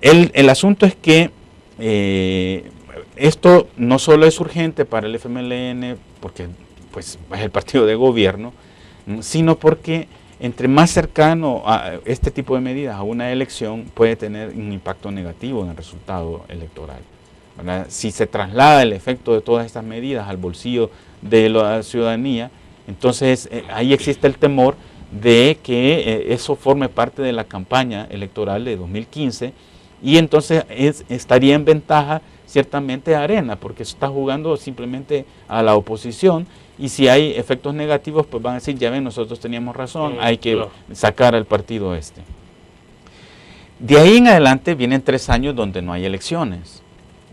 El asunto es que esto no solo es urgente para el FMLN, porque pues, es el partido de gobierno, sino porque entre más cercano a este tipo de medidas a una elección puede tener un impacto negativo en el resultado electoral, ¿verdad? Si se traslada el efecto de todas estas medidas al bolsillo de la ciudadanía, entonces ahí existe el temor de que eso forme parte de la campaña electoral de 2015 y entonces estaría en ventaja ciertamente Arena, porque está jugando simplemente a la oposición, y si hay efectos negativos, pues van a decir, ya ven, nosotros teníamos razón, hay que sacar al partido este. De ahí en adelante vienen 3 años donde no hay elecciones,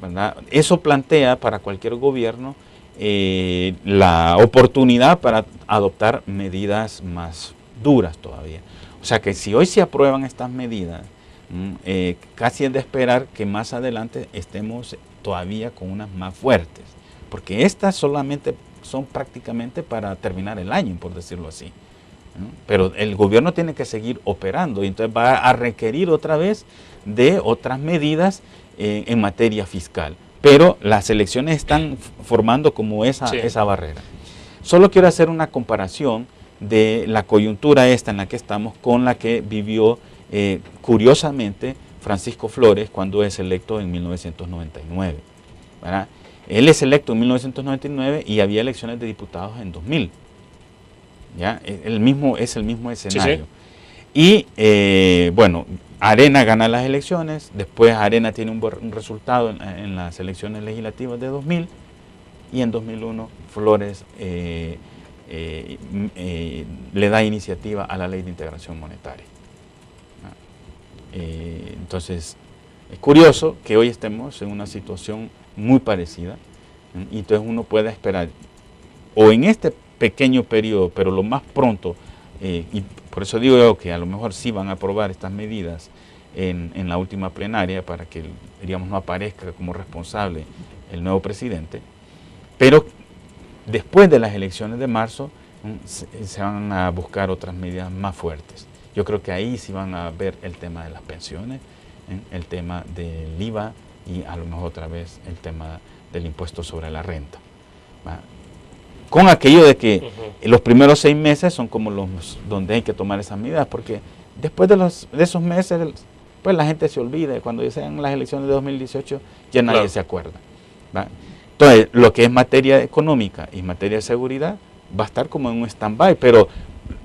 ¿verdad? Eso plantea para cualquier gobierno la oportunidad para adoptar medidas más duras todavía. O sea que si hoy se aprueban estas medidas, casi es de esperar que más adelante estemos todavía con unas más fuertes, porque estas solamente son prácticamente para terminar el año, por decirlo así, ¿no? Pero el gobierno tiene que seguir operando y entonces va a requerir otra vez de otras medidas en materia fiscal. Pero las elecciones están formando como esa barrera. Solo quiero hacer una comparación de la coyuntura esta en la que estamos con la que vivió curiosamente Francisco Flores cuando es electo en 1999, ¿verdad? Él es electo en 1999 y había elecciones de diputados en 2000. ¿Ya? Es el mismo escenario. Sí, sí. Y bueno, Arena gana las elecciones, después Arena tiene un resultado en las elecciones legislativas de 2000 y en 2001 Flores le da iniciativa a la Ley de Integración Monetaria. Entonces, es curioso que hoy estemos en una situación muy parecida, y entonces uno puede esperar, o en este pequeño periodo, pero lo más pronto, y por eso digo yo que a lo mejor sí van a aprobar estas medidas en la última plenaria para que, digamos, no aparezca como responsable el nuevo presidente, pero después de las elecciones de marzo se van a buscar otras medidas más fuertes. Yo creo que ahí sí van a ver el tema de las pensiones, el tema del IVA y a lo mejor otra vez el tema del impuesto sobre la renta, ¿va? Con aquello de que los primeros 6 meses son como los donde hay que tomar esas medidas, porque después de esos meses, pues la gente se olvida, cuando sean las elecciones de 2018 ya nadie se acuerda, ¿va? Entonces, lo que es materia económica y materia de seguridad va a estar como en un stand-by, pero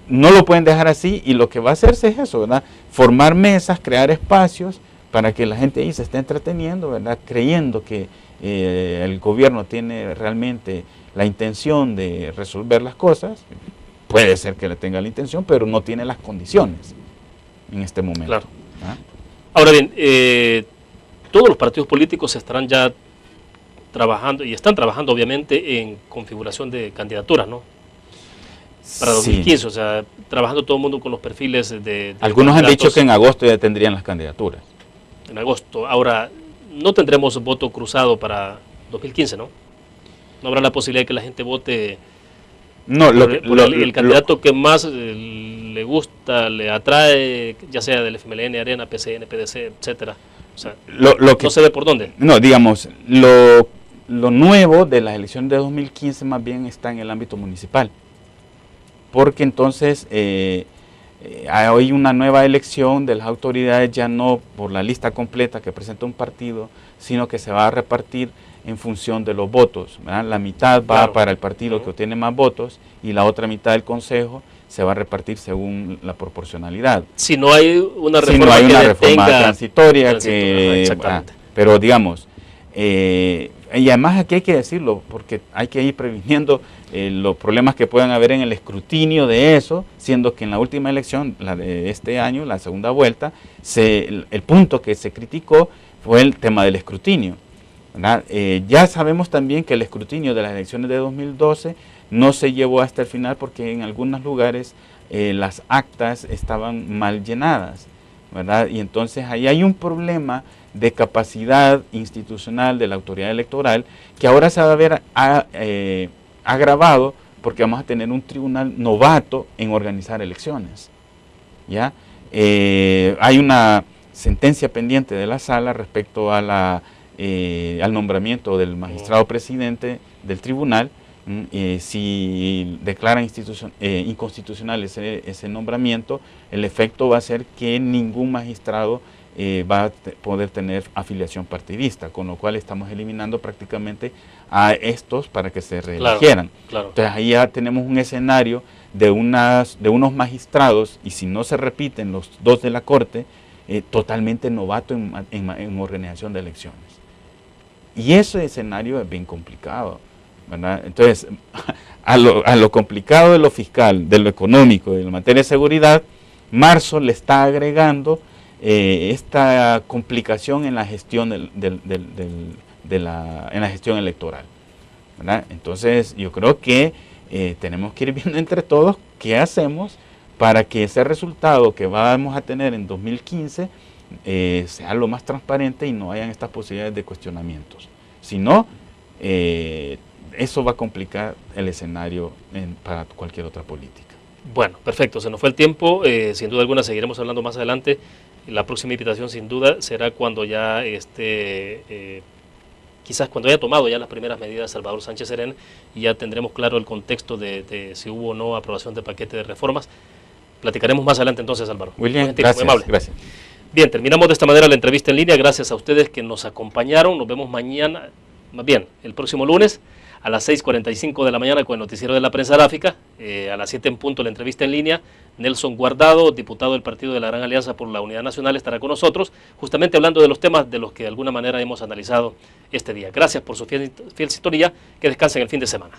no lo pueden dejar así, y lo que va a hacerse es eso, ¿verdad? Formar mesas, crear espacios para que la gente ahí se esté entreteniendo, ¿verdad? Creyendo que el gobierno tiene realmente la intención de resolver las cosas. Puede ser que le tenga la intención, pero no tiene las condiciones en este momento. Claro. ¿Ah? Ahora bien, todos los partidos políticos estarán ya trabajando, y están trabajando obviamente en configuración de candidaturas, ¿no? Para 2015, sí. O sea, trabajando todo el mundo con los perfiles de algunos han dicho que en agosto ya tendrían las candidaturas. En agosto. Ahora, no tendremos voto cruzado para 2015, ¿no? No habrá la posibilidad de que la gente vote el candidato que más le gusta, le atrae, ya sea del FMLN, Arena, PCN, PDC, etcétera. O sea, no se ve por dónde. No, digamos, lo nuevo de las elecciones de 2015 más bien está en el ámbito municipal. Porque entonces hay una nueva elección de las autoridades, ya no por la lista completa que presenta un partido, sino que se va a repartir en función de los votos, ¿verdad? La mitad va para el partido que obtiene más votos y la otra mitad del consejo se va a repartir según la proporcionalidad. Si no hay una reforma, transitoria, pero digamos, y además aquí hay que decirlo, porque hay que ir previniendo los problemas que puedan haber en el escrutinio de eso, siendo que en la última elección, la de este año, la segunda vuelta, el punto que se criticó fue el tema del escrutinio, ¿verdad? Ya sabemos también que el escrutinio de las elecciones de 2012 no se llevó hasta el final porque en algunos lugares las actas estaban mal llenadas, ¿verdad? Y entonces ahí hay un problema de capacidad institucional de la autoridad electoral que ahora se va a ver agravado porque vamos a tener un tribunal novato en organizar elecciones, ¿ya? Hay una sentencia pendiente de la sala respecto a al nombramiento del magistrado presidente del tribunal. Si declara inconstitucional ese nombramiento, el efecto va a ser que ningún magistrado va a poder tener afiliación partidista, con lo cual estamos eliminando prácticamente a estos para que se reeligieran. Claro. Entonces ahí ya tenemos un escenario de unos magistrados, y si no se repiten los 2 de la Corte, totalmente novato en organización de elecciones. Y ese escenario es bien complicado, ¿verdad? Entonces, a lo complicado de lo fiscal, de lo económico, de la materia de seguridad, marzo le está agregando esta complicación en la gestión en la gestión electoral, ¿verdad? Entonces, yo creo que tenemos que ir viendo entre todos qué hacemos para que ese resultado que vamos a tener en 2015 sea lo más transparente y no hayan estas posibilidades de cuestionamientos. Si no, eso va a complicar el escenario para cualquier otra política. Bueno, perfecto, se nos fue el tiempo, sin duda alguna seguiremos hablando más adelante. La próxima invitación sin duda será cuando ya quizás cuando haya tomado ya las primeras medidas Salvador Sánchez Serén, y ya tendremos claro el contexto de si hubo o no aprobación de paquete de reformas. Platicaremos más adelante entonces, Álvaro. William, gracias, gracias. Bien, terminamos de esta manera la entrevista en línea. Gracias a ustedes que nos acompañaron. Nos vemos mañana, más bien, el próximo lunes a las 6:45 de la mañana con el noticiero de la prensa gráfica. A las 7 en punto la entrevista en línea. Nelson Guardado, diputado del Partido de la Gran Alianza por la Unidad Nacional, estará con nosotros, justamente hablando de los temas de los que de alguna manera hemos analizado este día. Gracias por su fiel sintonía. Que descansen el fin de semana.